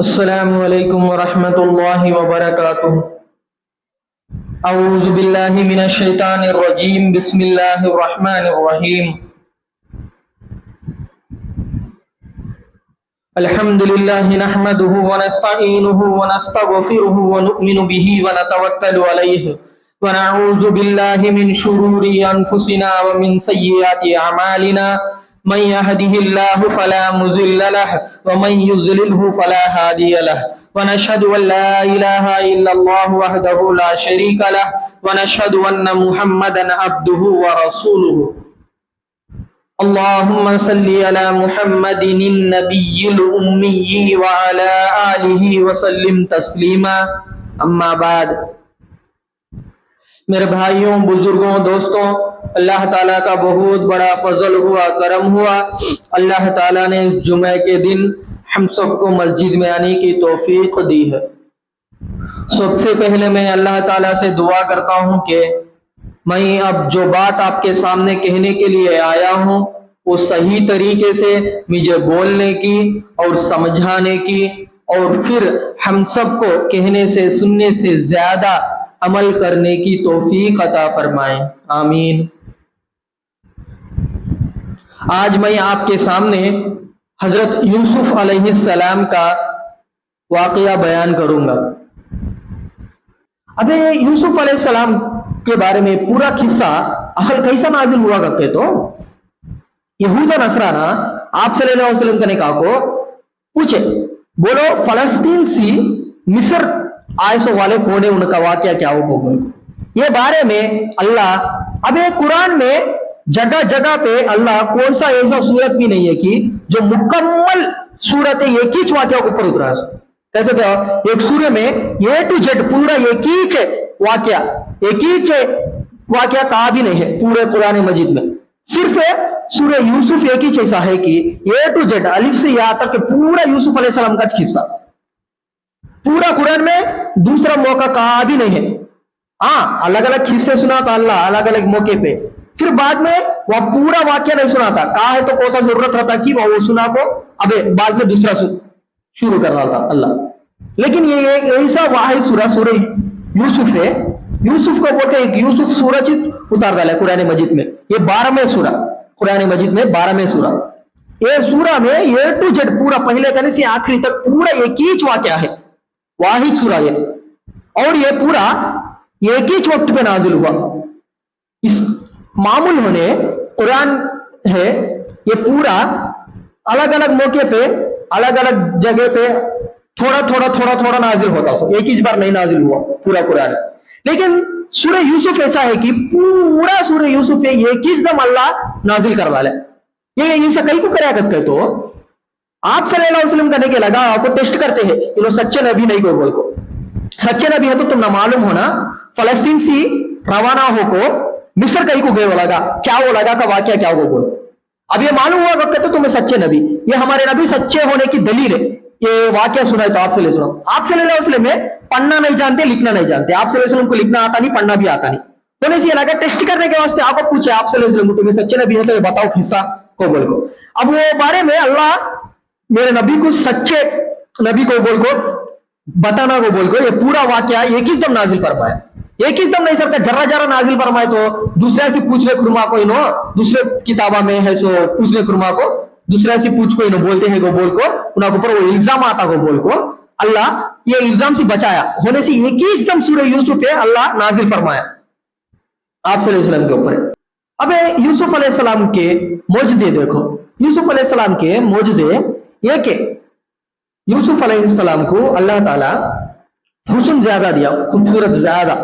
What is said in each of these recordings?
السلام علیکم ورحمۃ اللہ وبرکاتہ۔ اعوذ باللہ من الشیطان الرجیم، بسم اللہ الرحمن الرحیم۔ الحمد للہ نحمده ونستعینه ونستغفره ونؤمن به ونتوکل علیہ ونعوذ باللہ من شرور انفسنا ومن سیئات اعمالنا، من يهده الله فلا مضل له ومن يضلله فلا هادي له، ونشهد ان لا اله الا الله وحده لا شريك له، ونشهد ان محمدا عبده ورسوله۔ اللهم صل على محمد النبي الأمي وعلى آله وسلم تسلیما، اما بعد۔ میرے بھائیوں، بزرگوں، دوستوں، اللہ تعالیٰ کا بہت بڑا فضل ہوا، کرم ہوا۔ اللہ تعالیٰ نے اس جمعہ کے دن ہم سب کو مسجد میں آنے کی توفیق دی ہے۔ سب سے پہلے میں اللہ تعالیٰ سے دعا کرتا ہوں کہ میں اب جو بات آپ کے سامنے کہنے کے لیے آیا ہوں وہ صحیح طریقے سے مجھے بولنے کی اور سمجھانے کی، اور پھر ہم سب کو کہنے سے سننے سے زیادہ عمل کرنے کی توفیق عطا فرمائیں، آمین۔ آج میں آپ کے سامنے حضرت یوسف علیہ السلام کا واقعہ بیان کروں گا۔ اب یوسف علیہ السلام کے بارے میں پورا قصہ اصل کیسا نازل ہوا کرتے تو یہود و نصارہ آپ صلی اللہ علیہ وسلم کا نکاح کو پوچھے، بولو فلسطین سے مصر آئے سو والے کون ہے، ان کا واقعہ کیا ہو، یہ بارے میں اللہ اب قرآن میں جگہ جگہ پہ اللہ کون سا ایسا صورت بھی نہیں ہے کہ جو مکمل صورت ایک ہی واقعہ کے اوپر اترا ہے۔ کہتے تھے ایک سورہ میں اے ٹو زیڈ پورا ایک ہی واقعہ کہا بھی نہیں ہے پورے قرآن مجید میں۔ صرف سورہ یوسف ایک ہی ایسا ہے کہ اے ٹو زیڈ الف سے یا تک پورا یوسف علیہ السلام کا قصہ پورا قرآن میں دوسرا موقع کہا بھی نہیں ہے۔ ہاں، الگ الگ قصے سنا تھا اللہ الگ الگ موقع پہ، پھر بعد میں وہ پورا واقعہ نہیں سنا تھا، کہا ہے تو کون سا ضرورت رہتا کہ وہ سنا کو اب بعد میں دوسرا شروع کر رہا تھا اللہ۔ لیکن یہ ایک ایسا واحد سورہ یوسف ہے، یوسف کو بولتے ہیں یوسف سورج اتار ڈالا ہے قرآن مجید میں، یہ 12ویں سورہ قرآن مجید میں 12ویں سورہ۔ یہ سورہ میں اے ٹو زیڈ پورا پہلے کرنے سے آخری تک پورا ایک ہی واقعہ ہے، واحد سورہ ہے، اور یہ پورا ایک ہی وقت پہ نازل ہوا۔ اس معمول ہونے قرآن ہے، یہ پورا الگ الگ موقع پہ الگ الگ جگہ پہ تھوڑا نازل ہوتا، ایک ہی بار نہیں نازل ہوا پورا قرآن۔ لیکن سورہ یوسف ایسا ہے کہ پورا سورہ یوسف ہے ایک ہی دم اللہ نازل کروا لے۔ یہ ایسا کئی کو کریا کرتے تو آپ صلی اللہ علیہ وسلم کرنے کے لگا آپ کو ٹیسٹ کرتے ہیں کہ وہ سچے نبی نہیں کو بول کو، سچے نبی ہے تو تم نہ معلوم ہونا فلسطین سے روانہ ہو کو مصر کہیں کو گئے وہ لگا کیا، وہ لگا کا واقعہ کیا وہ بول، اب یہ معلوم ہوا وقت تو تمہیں سچے نبی، یہ ہمارے نبی سچے ہونے کی دلیل ہے۔ یہ واقعہ سنا ہے تو آپ صلی اللہ علیہ وسلم میں پڑھنا نہیں جانتے لکھنا نہیں جانتے، آپ صلی اللہ علیہ وسلم کو لکھنا آتا نہیں پڑھنا بھی آتا نہیں، تو یہ لگا ٹیسٹ کرنے کے واسطے آپ کو پوچھے آپ صلی اللہ علیہ وسلم کو تمہیں سچے نبی ہے تو یہ بتاؤ قصہ کو بول کو۔ اب وہ بارے میں اللہ میرے نبی کو سچے نبی کو بول کو بتانا کو بول کو یہ پورا واقعہ ایک ہی دم نازل فرمایا، ایک ہی دم نہیں سکتا جرا جرا نازل فرمائے تو دوسرے سے پوچھنے خرما کو دوسرے کتابہ میں ہے سو پوچھنے خرما کو دوسرے سے پوچھ کو بولتے ہیں کو بول کو انہوں کے اوپر وہ الزام آتا کو بول کو اللہ یہ الزام سے بچایا ہونے سے ایک ہی دم سورہ یوسف ہے اللہ نازل فرمایا آپ صلی اللہ علیہ وسلم کے اوپر۔ اب یوسف علیہ السلام کے معجزے دیکھو، یوسف علیہ السلام کے معجزے یہ کہ یوسف علیہ السلام کو اللہ تعالیٰ حسن زیادہ دیا، خوبصورت زیادہ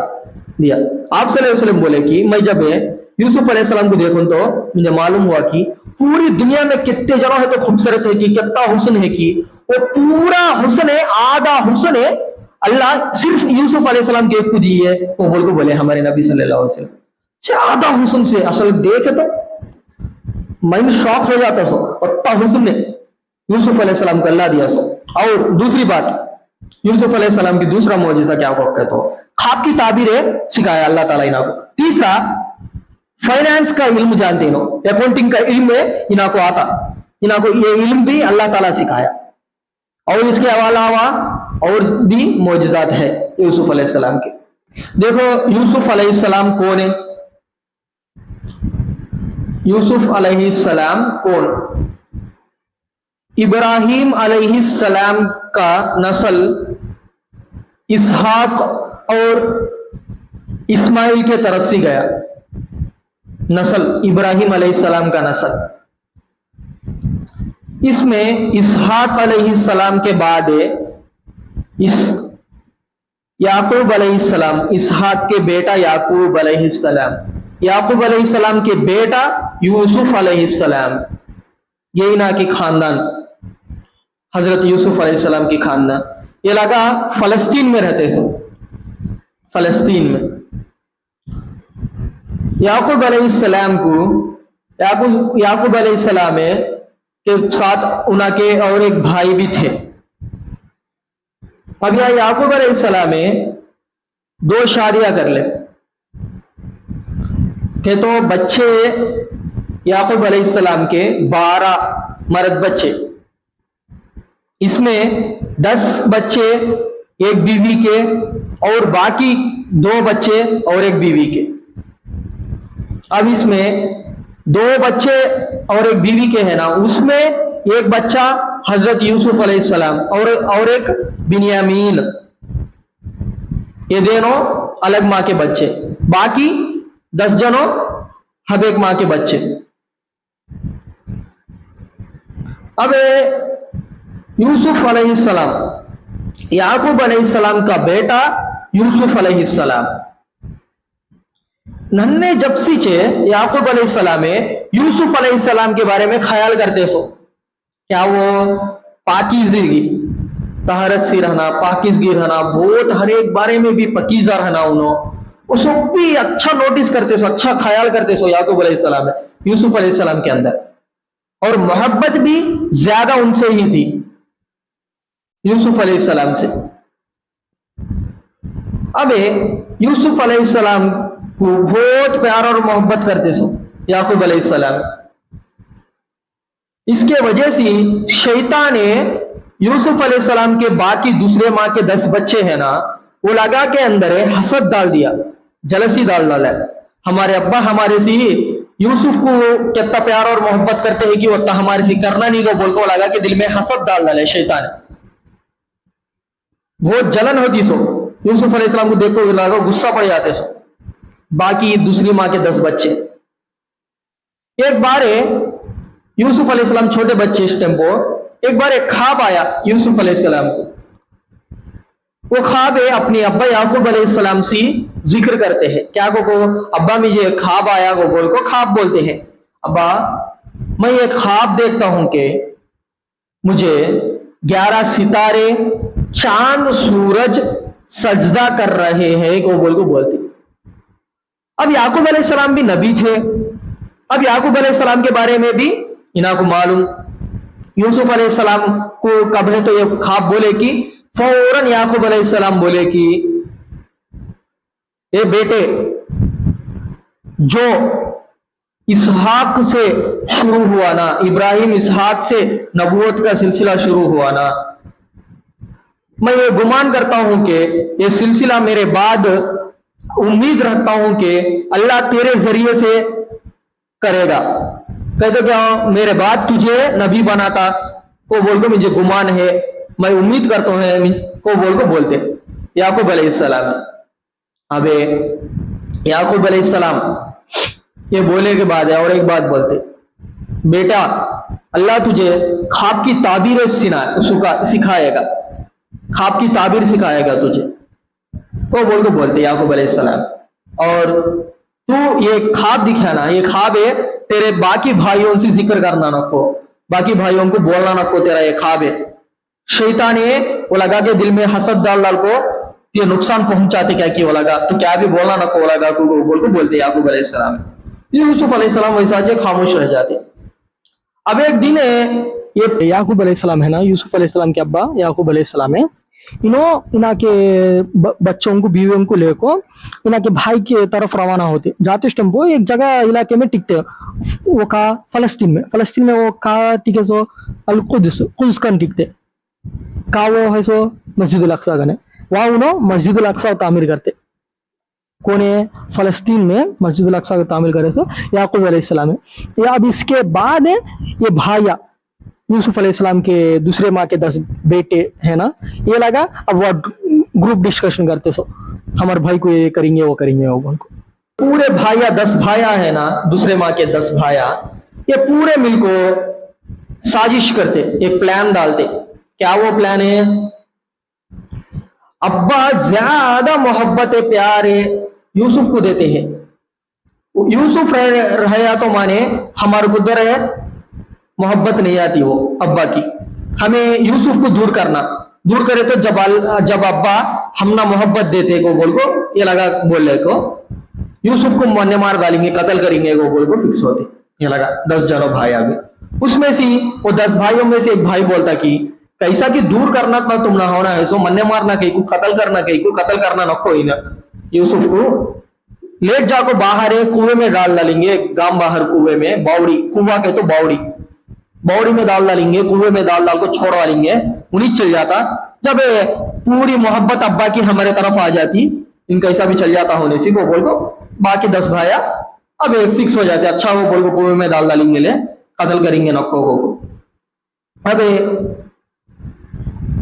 دیا۔ آپ صلی اللہ علیہ وسلم بولے کہ میں جب یوسف علیہ السلام کو دیکھوں تو مجھے معلوم ہوا کہ پوری دنیا میں کتنے جگہ ہے تو خوبصورت ہے کہ کتنا حسن ہے کہ وہ پورا حسن ہے، آدھا حسن ہے اللہ صرف یوسف علیہ السلام کے ایک کو دی ہے، وہ بول کو بولے ہمارے نبی صلی اللہ علیہ وسلم آدھا حسن سے اصل دیکھے تو میں شوق ہو جاتا سو اتنا حسن نے یوسف علیہ السلام کو اللہ دیا سو۔ اور دوسری بات یوسف علیہ السلام کی دوسرا معجزہ کیا کہتے تو خواب کی تعبیریں سکھایا اللہ تعالیٰ انہوں کو۔ تیسرا فائنانس کا علم جانتے انہوں، اکاؤنٹنگ کا علم انہوں کو آتا، انہوں کو یہ علم بھی اللہ تعالیٰ سکھایا۔ اور اس کے अलावा اور بھی मोजज़ात है यूसुफ अलैहिस्सलाम के। देखो यूसुफ अलैहिस्सलाम कौन है? यूसुफ अलैहिस्सलाम कौन? इब्राहिम अलैहिस्सलाम का नस्ल इसहाक और इस्माइल के तरफ से गया। नस्ल इब्राहिम अलैहिस्सलाम का नस्ल, इसमें इसहाक अलैहिस्सलाम के बाद इस याकूब अलैहिस्सलाम, इसहाक के बेटा याकूब अलैहिस्सलाम, याकूब अलैहिस्सलाम के बेटा यूसुफ अलैहिस्सलाम, यही ना कि खानदान हजरत यूसुफ अलैहिस्सलाम की खानदान। ये लगा फलस्तीन में रहते थे, फलस्तीन में। याकूब अलैहिस्सलाम को याकूब अलैहिस्सलाम के साथ उनके और एक भाई भी थे। अब यह याकूब अलैहिस्सलाम दो शादियां कर ले कि तो बच्चे याकूब अलैहिस्सलाम के 12 मर्द बच्चे, इसमें 10 बच्चे एक बीवी के और बाकी 2 बच्चे और एक बीवी के। अब इसमें 2 बच्चे और एक बीवी के है ना, उसमें एक बच्चा हजरत यूसुफ अलैहिस्सलाम और एक बिन्यामीन, ये दोनों अलग माँ के बच्चे, बाकी 10 जनों हब एक माँ के बच्चे। अब यूसुफ अलैहिस्सलाम, याकूब अलैहिस्सलाम का बेटा यूसुफ अलैहिस्सलाम, नन्हे जब से चे याकूब अलैहिस्सलाम यूसुफ अलैहिस्सलाम के बारे में ख्याल करते सो, क्या वो पाकीज़गी तहरत सी रहना, पाकीज़गी रहना, बहुत हर एक बारे में भी पकीज़ा रहना, उन्होंने उसको भी अच्छा नोटिस करते सो, अच्छा ख्याल करते सो याकूब अलैहिस्सलाम यूसुफ अलैहिस्सलाम के अंदर, और मोहब्बत भी ज्यादा उनसे ही थी यूसुफ अलैहिस्सलाम से। अब यूसुफ अलैहिस्सलाम को बहुत प्यार और मोहब्बत करते सो याकूब अलैहिस्सलाम। इसके वजह से शैतान ने यूसुफ अलैहिस्सलाम के बाकी दूसरे माँ के 10 बच्चे हैं ना, वो लगा के अंदर हसद डाल दिया, जलसी डाला। हमारे अब्बा हमारे से यूसुफ को कितना प्यार और मोहब्बत करते हैं कि वो हमारे से करना नहीं को बोल को लगा के दिल में हसद डाल डाले शैतान। बहुत जलन होती सो यूसुफ अलैहिस्सलाम को देखो लगा गुस्सा पड़ जाते सो बाकी दूसरी माँ के 10 बच्चे। एक बार यूसुफ अलैहिस्सलाम छोटे बच्चे इस टाइम को, एक बार एक ख्वाब आया यूसुफ अलैहिस्सलाम को। वो ख्वाब अपने अब्बा याकूब अलैहिस्सलाम से जिक्र करते हैं, क्या को अब्बा मुझे ख्वाब आया को बोल को ख्वाब बोलते हैं, अब्बा मैं एक ख्वाब देखता हूं कि मुझे 11 सितारे चांद सूरज सजदा कर रहे हैं को बोल को बोलते। अब याकूब अलैहिस्सलाम भी नबी थे, अब याकूब अलैहिस्सलाम के बारे में भी इन्हें को मालूम। यूसुफ अलैहिस्सलाम को कब है तो ये ख्वाब बोले कि फौरन याकूब अलैहिस्सलाम बोले कि ए बेटे, जो इसहाक से शुरू हुआ ना, इब्राहिम इसहाक से नबूवत का सिलसिला शुरू हुआ ना, मैं ये गुमान करता हूं कि ये सिलसिला मेरे बाद उम्मीद रखता हूं कि अल्लाह तेरे जरिए से करेगा। कहते क्या मेरे बाद तुझे नबी बनाता को बोल को मुझे गुमान है, मैं उम्मीद करता हूं को बोल को बोलते याकूब अलैहिस्सलाम। अबे याकूब अलैहिस्सलाम ये बोले के बाद और एक बात बोलते, बेटा अल्लाह तुझे ख्वाब की ताबीर सिखाएगा, ख्वाब की ताबीर सिखाएगा तुझे, तो बोल को बोलते याकूब अलैहिस्सलाम। और तू ये ख्वाब दिखाना, ये ख्वाब है तेरे बाकी भाइयों से जिक्र करना नको, बाकी भाइयों को बोलना नको, तेरा ये ख्वाब है। शैतान ने वो लगा के दिल में हसद डाल डाल को ये नुकसान पहुंचाते क्या कि वो लगा तो क्या भी बोलना नको लगा को बोल को बोलते याकूब अलैहिस्सलाम। यूसुफ अलैहिस्सलाम वैसा जे खामोश रह जाते। अब एक दिन ये याकूब अलैहिस्सलाम है ना, यूसुफ अलैहिस्सलाम के अब्बा याकूब अलैहिस्सलाम है, इना के बच्चों को बीवियों को लेकर इना के भाई के तरफ रवाना होते। जाते टाइम वो एक जगह इलाके में टिकते, वो का फलस्तीन में वो का टिके सो अल कुद्स कन टिकते। कावो है सो मस्जिदुल अक्सा गने वहाँ उन्हों मस्जिदुल अक्सा तामीर करते कोने फलस्तीन में मस्जिदुल अक्सा को तामीर करे सो याकूब अलैहिस्सलाम है। या अब इसके बाद ये भाया यूसुफ अलैहिस्सलाम के दूसरे माँ के 10 बेटे है ना, ये लगा अब वो ग्रुप डिस्कशन करते सो हमारे भाई को ये करेंगे वो करेंगे वो उनको पूरे भाइया 10 भाइया है ना, दूसरे माँ के 10 भाइया ये पूरे मिलको साजिश करते, एक प्लान डालते। क्या वो प्लान है? अब्बा ज्यादा मोहब्बत प्यारे यूसुफ को देते हैं। यूसुफ रहा तो माने हमारे गुदर है मोहब्बत नहीं आती वो अब्बा की, हमें यूसुफ को दूर करना, दूर करे तो जब अब्बा हम ना मोहब्बत देते को बोल को ये लगा बोले को यूसुफ को मरने मार डालेंगे कत्ल करेंगे वो बोल को फिक्स होते। ये लगा 10 जनों भाई आ गए, उसमें से वो 10 भाइयों में से एक भाई बोलता कि कैसा कि दूर करना ना तुम ना होना है सो मरने मारना कहीं को कत्ल करना न कोई ना। यूसुफ को लेट जाको बाहर है कुएं में डाल डालेंगे, गांव बाहर कुएं में बावड़ी कुआ के तो बावड़ी में डाल डालेंगे, कुएं में डाल को छोड़ डालेंगे, उन्हीं चल जाता। जब पूरी मोहब्बत अब्बा की हमारे तरफ आ जाती, इनका ऐसा भी चल जाता होने से वो बोल को बाकी 10 भाइया अब फिक्स हो जाते, अच्छा वो बोल को कुएं में डाल डालेंगे, ले कत्ल करेंगे नक्को को। अब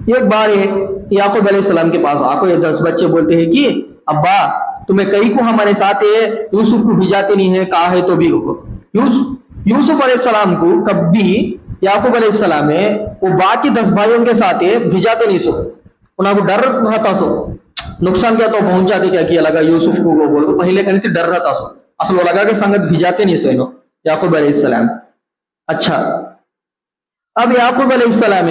एक बार याकूब अलैहिस्सलाम के पास आको ये 10 बच्चे बोलते हैं कि अब्बा तुम्हें कहीं को हमारे साथ यूसुफ को भिजाते नहीं है, कहा है तो भी यूसुफ अलैहिस्सलाम को कभी याकूब अलैहिस्सलाम वो बाकी 10 भाइयों के साथ भिजाते नहीं सो, उनको डर रहता सो नुकसान क्या तो पहुंच जाते क्या किया लगा यूसुफ को वो बोल पहले कहीं से डर रहता सो असल वो लगा कि संगत भिजाते नहीं सो इनो याकूब अलैहिस्सलाम। अच्छा अब याकूब अलैहिस्सलाम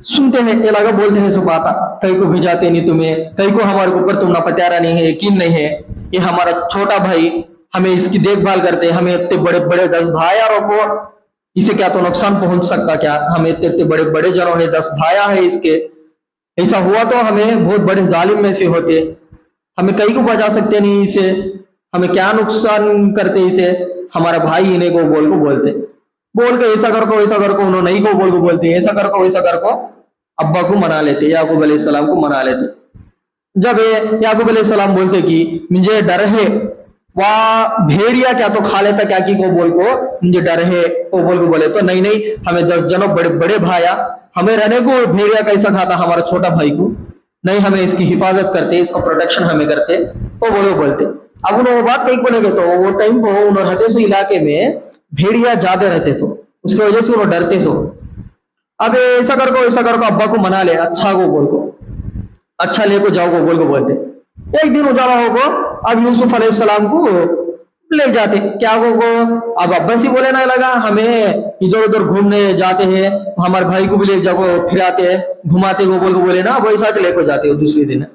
सुनते हैं ये लगा बोलते हैं सुबह कहीं को भिजाते नहीं तुम्हें, कहीं को हमारे ऊपर तुम ना पत्यारा नहीं है, यकीन नहीं है, ये हमारा छोटा भाई हमें इसकी देखभाल करते, हमें इतने बड़े बड़े 10 भाइयों को इसे क्या तो नुकसान पहुंच सकता क्या, हमें इतने बड़े बड़े जनों है 10 भाइया है इसके, ऐसा हुआ तो हमें बहुत बड़े जालिम में से होते, हमें कहीं को बचा सकते नहीं इसे, हमें क्या नुकसान करते इसे, हमारा भाई इन्हें को बोलते बोल के ऐसा कर को उन्होंने नहीं को बोल को बोलते ऐसा कर को वैसा कर को अब्बा को मना लेते, याकूब अलैहिस्सलाम को मना लेते। जब याकूब अलैहिस्सलाम बोलते कि मुझे डर है वह भेड़िया क्या तो खा लेता क्या की को बोल को मुझे डर है वो बोल को बोले तो नहीं हमें 10 जनों बड़े बड़े भाइया हमें रहने को भेड़िया कैसा खाता हमारा छोटा भाई को, नहीं हमें इसकी हिफाजत करते, इसका प्रोटेक्शन हमें करते, वो बोलते। अब उन्होंने वो बात कहीं को लगे तो वो टाइम को उन्होंने रहते सो इलाके में भेड़िया ज्यादा रहते सो, उसकी वजह से वो डरते सो। अब ऐसा कर को अब्बा को मना ले, अच्छा को बोल को अच्छा ले को जाओ को बोल को बोलते। एक दिन उजाला हो को अब यूसुफ अलैहिस्सलाम को ले जाते, क्या को अब अब्बा से बोले ना लगा हमें इधर उधर घूमने जाते हैं, हमारे भाई को भी ले जाओ फिराते हैं घुमाते को बोल को बोले ना, वैसा से लेको जाते हो दूसरे दिन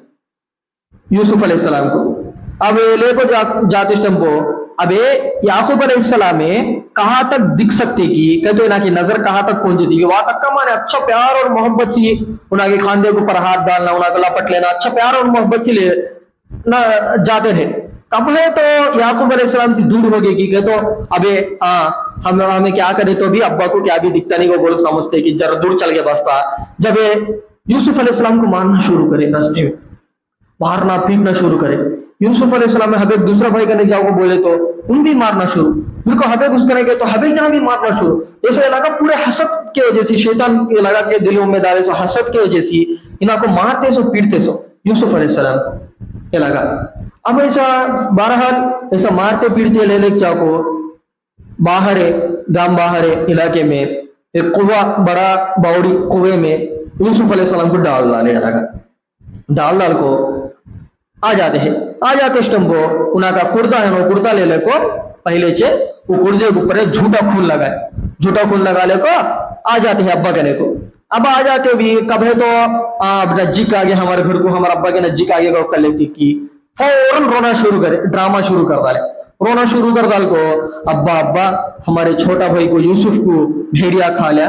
यूसुफ अलैहिस्सलाम को। अब लेको जाते टेम्पो अब याकूब अलैहिस्सलाम कहाँ तक दिख सकते कि कहते ना कि नजर कहाँ तक पहुंची थी वहां तक का माने अच्छा प्यार और मोहब्बत सी उनके खांदे के ऊपर हाथ डालना, उनका लपट लेना, अच्छा प्यार और मोहब्बत से ले ना जाते रहे। कब है तो याकूब अलैहिस्सलाम से दूर हो गए कि कहते अबे हाँ हमें क्या करे तो भी अब्बा को क्या भी दिखता नहीं, वो बोल समझते कि जरा दूर चल के बसता। जब यूसुफ अलैहिस्सलाम को मारना शुरू करे, रास्ते में मारना पीटना शुरू करे, यूसुफ अलैहिस्सलाम हबे दूसरा भाई करने जाओ को बोले तो उन भी मारना शुरू, उनको हबे कुछ करेंगे तो हबे जहां भी मारना शुरू। ऐसा लगा पूरे हसद के वजह से शैतान के लगा के दिलों में डाले सो हसद के वजह से इनको मारते सो पीटते सो यूसुफ अलैहिस्सलाम ये लगा। अब ऐसा बहरहाल ऐसा मारते पीटते ले जाओ को बाहर गांव बाहर इलाके में एक कुआ बड़ा बावड़ी कुएं में यूसुफ अलैहिस्सलाम को डाल डाल को आ जाते स्टम को उनका कुर्ता है वो कुर्ता ले को पहले से वो कुर्ते के ऊपर झूठा खून लगा ले को आ जाते हैं अब्बा कहने को। अब आ जाते भी कब है तो नजदीक आगे हमारे घर को हमारे अब्बा के नजदीक आगे को कर लेती की फौरन रोना शुरू करे, ड्रामा शुरू कर डाले, रोना शुरू कर डाल को अब्बा हमारे छोटा भाई को यूसुफ को भेड़िया खा लिया,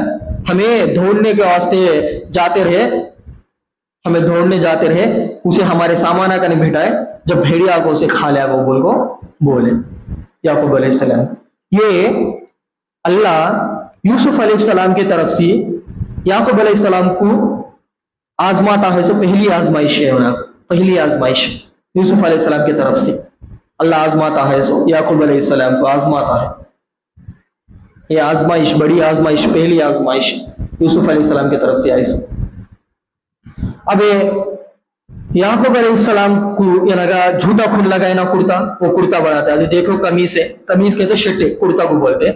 हमें ढूंढने के वास्ते जाते रहे उसे हमारे सामाना का नहीं भेटाए, जब भेड़िया को उसे खा लिया वो बोले याकूब अलैहिस्सलाम। ये अल्लाह यूसुफ अलैहिस्सलाम की तरफ से याकूब अलैहिस्सलाम को आजमाता है, सो पहली आजमाइश है ना, पहली आजमाइश यूसुफ अलैहिस्सलाम की तरफ से अल्लाह आजमाता है, सो याकूब अलैहिस्सलाम को आजमाता है। ये आजमाइश, बड़ी आजमाइश, पहली आजमाइश यूसुफ अलैहिस्सलाम की तरफ से आई। सो अब याकूब अलैहिस्सलाम को ये लगा झूठा खून लगाए ना कुर्ता, वो कुर्ता बनाता है। अरे देखो कमीज है, कमीज के तो शर्ट है, कुर्ता को बोलते हैं।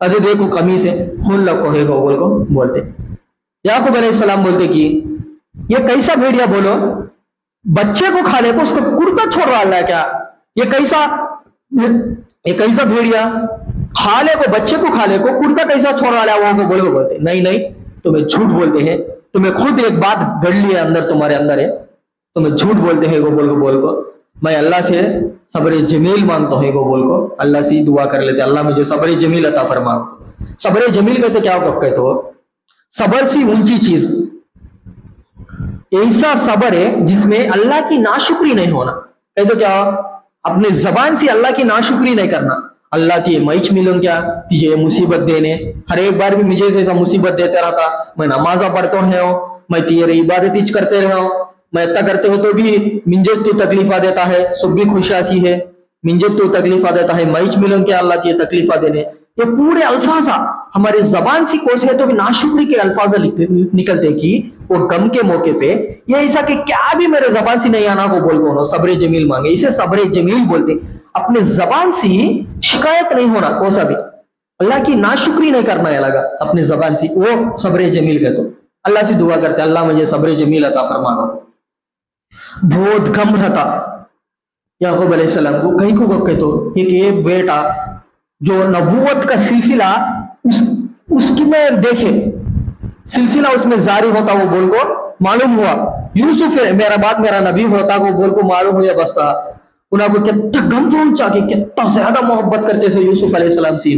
अरे देखो कमीज है, खून लगो है को बोल को बोलते। याकूब अलैहिस्सलाम बोलते कि ये कैसा भेड़िया बोलो, बच्चे को खा ले को उसको कुर्ता छोड़ रहा है क्या? ये कैसा भेड़िया खा ले को, बच्चे को खा ले को कुर्ता कैसा छोड़ रहा है? वो को बोलो बोलते नहीं नहीं, तुम्हें झूठ बोलते हैं, तुम्हें खुद एक बात गढ़ ली है अंदर, तुम्हारे अंदर है, तुम्हें झूठ बोलते हैं। वो बोल को मैं अल्लाह से सब्र जमील मांगता हूँ। वो बोल को अल्लाह से दुआ कर लेते, अल्लाह मुझे सब्र जमील अता फरमा। सब्र जमील कहते क्या कहते हो? सबर से ऊंची चीज, ऐसा सबर है जिसमें अल्लाह की नाशुक्री नहीं होना। कहते क्या? अपने जबान से अल्लाह की नाशुक्री नहीं करना। अल्लाह की मैच मिलूं क्या तुझे मुसीबत देने, हर एक बार भी मुझे जैसा मुसीबत देते रहता, मैं नमाजा पढ़ता है, मैं तेरी इबादत करते रहा हूं, मैं इतना करते हो तो भी मिंजे तो तकलीफा देता है, सब भी खुशासी है, मिंजे तो तकलीफा देता है, मैच मिलूं क्या अल्लाह की तकलीफा देने। ये पूरे अल्फाजा हमारे जबान से कोसे तो भी नाशुक्री के अल्फाजा निकलते कि वो गम के मौके पे ये ऐसा कि क्या भी मेरे जबान से नहीं आना को बोल सब्र जमील मांगे, इसे सब्र जमील बोलते। अपने जबान से शिकायत नहीं होना, कोसा भी अल्लाह की नाशुक्री नहीं करना है लगा अपने जबान से, वो सब्र जमील कहते। अल्लाह से दुआ करते अल्लाह मुझे सब्र जमील अता फरमाना। बहुत गम रहता याकूब अलैहिस्सलाम को, कहीं को कहते एक बेटा जो नबूवत का सिलसिला उसकी में देखे, सिलसिला उसमें जारी होता, वो बोल को मालूम हुआ यूसुफ है मेरा बात, मेरा नबी होता को बोल को मालूम हुआ बसता उनको कितना गम पहुंचा कि कितना ज्यादा मोहब्बत करते थे यूसुफ अलैहिस्सलाम से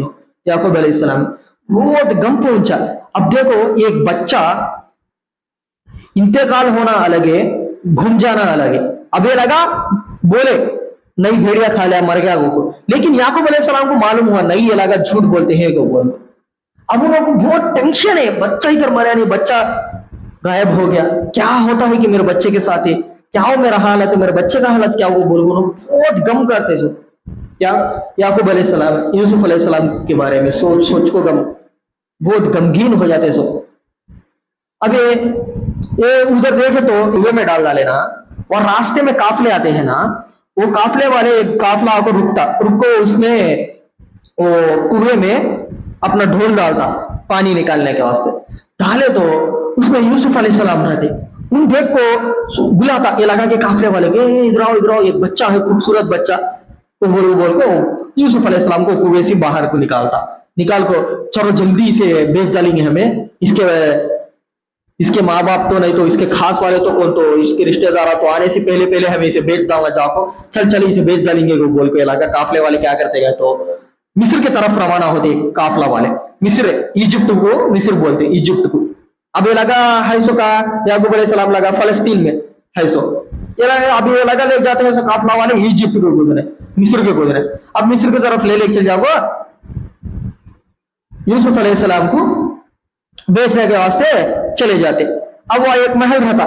याकूब अलैहिस्सलाम, बहुत गम पहुंचा। अब देखो एक बच्चा इंतकाल होना अलग है, घूम जाना अलग है। अब ये लगा बोले नहीं भेड़िया खा लिया मर गया वो, लेकिन याकूब अलैहिस्सलाम को मालूम हुआ नहीं, ये लगा झूठ बोलते हैं को बोल। अब उनको बहुत टेंशन है, बच्चा ही कर मरा नहीं, बच्चा गायब हो गया, क्या होता है कि मेरे बच्चे के साथ है, क्या हो मेरा हालत है, मेरे बच्चे का हालत क्या, वो बोल बहुत गम करते थे क्या याकूब अलैहिस्सलाम यूसुफ अलैहिस्सलाम के बारे में सोच को गम, बहुत गमगीन हो जाते सो। अब ये उधर देखे तो कुएं में डाल ना, और रास्ते में काफले आते हैं ना, वो काफले वाले काफला आकर रुको उसमें वो कुएं में अपना ढोल डालता पानी निकालने के वास्ते, डाले तो उसमें यूसुफ अलैहिस्सलाम रहते, उन देख को बुलाता, ये लगा के काफले वाले इधर आओ, एक बच्चा है खूबसूरत बच्चा, तो बोल को यूसुफ अलैहिस्सलाम को कुएं से बाहर को निकाल को चलो जल्दी से बेच डालेंगे हमें, इसके माँ बाप तो नहीं तो इसके खास वाले तो कौन, तो इसके रिश्तेदार तो आने से पहले हमें इसे बेच डालना, जाओ चल इसे बेच डालेंगे को बोल के लगा। काफले वाले क्या करते गए तो मिस्र की तरफ रवाना होते काफला वाले, मिस्र इजिप्ट को मिस्र बोलते इजिप्ट को। अब ये लगा है सो का याकूब अलैहिस्सलाम लगा फलस्तीन में है सो, ये लगा अब ये लगा ले जाते हैं काफला वाले इजिप्ट को गुजरे, मिस्र के गुजरे। अब मिस्र की तरफ ले चल जाओ यूसुफ अलैहिस्सलाम को बेचने के वास्ते चले जाते। अब वह एक महल रहता,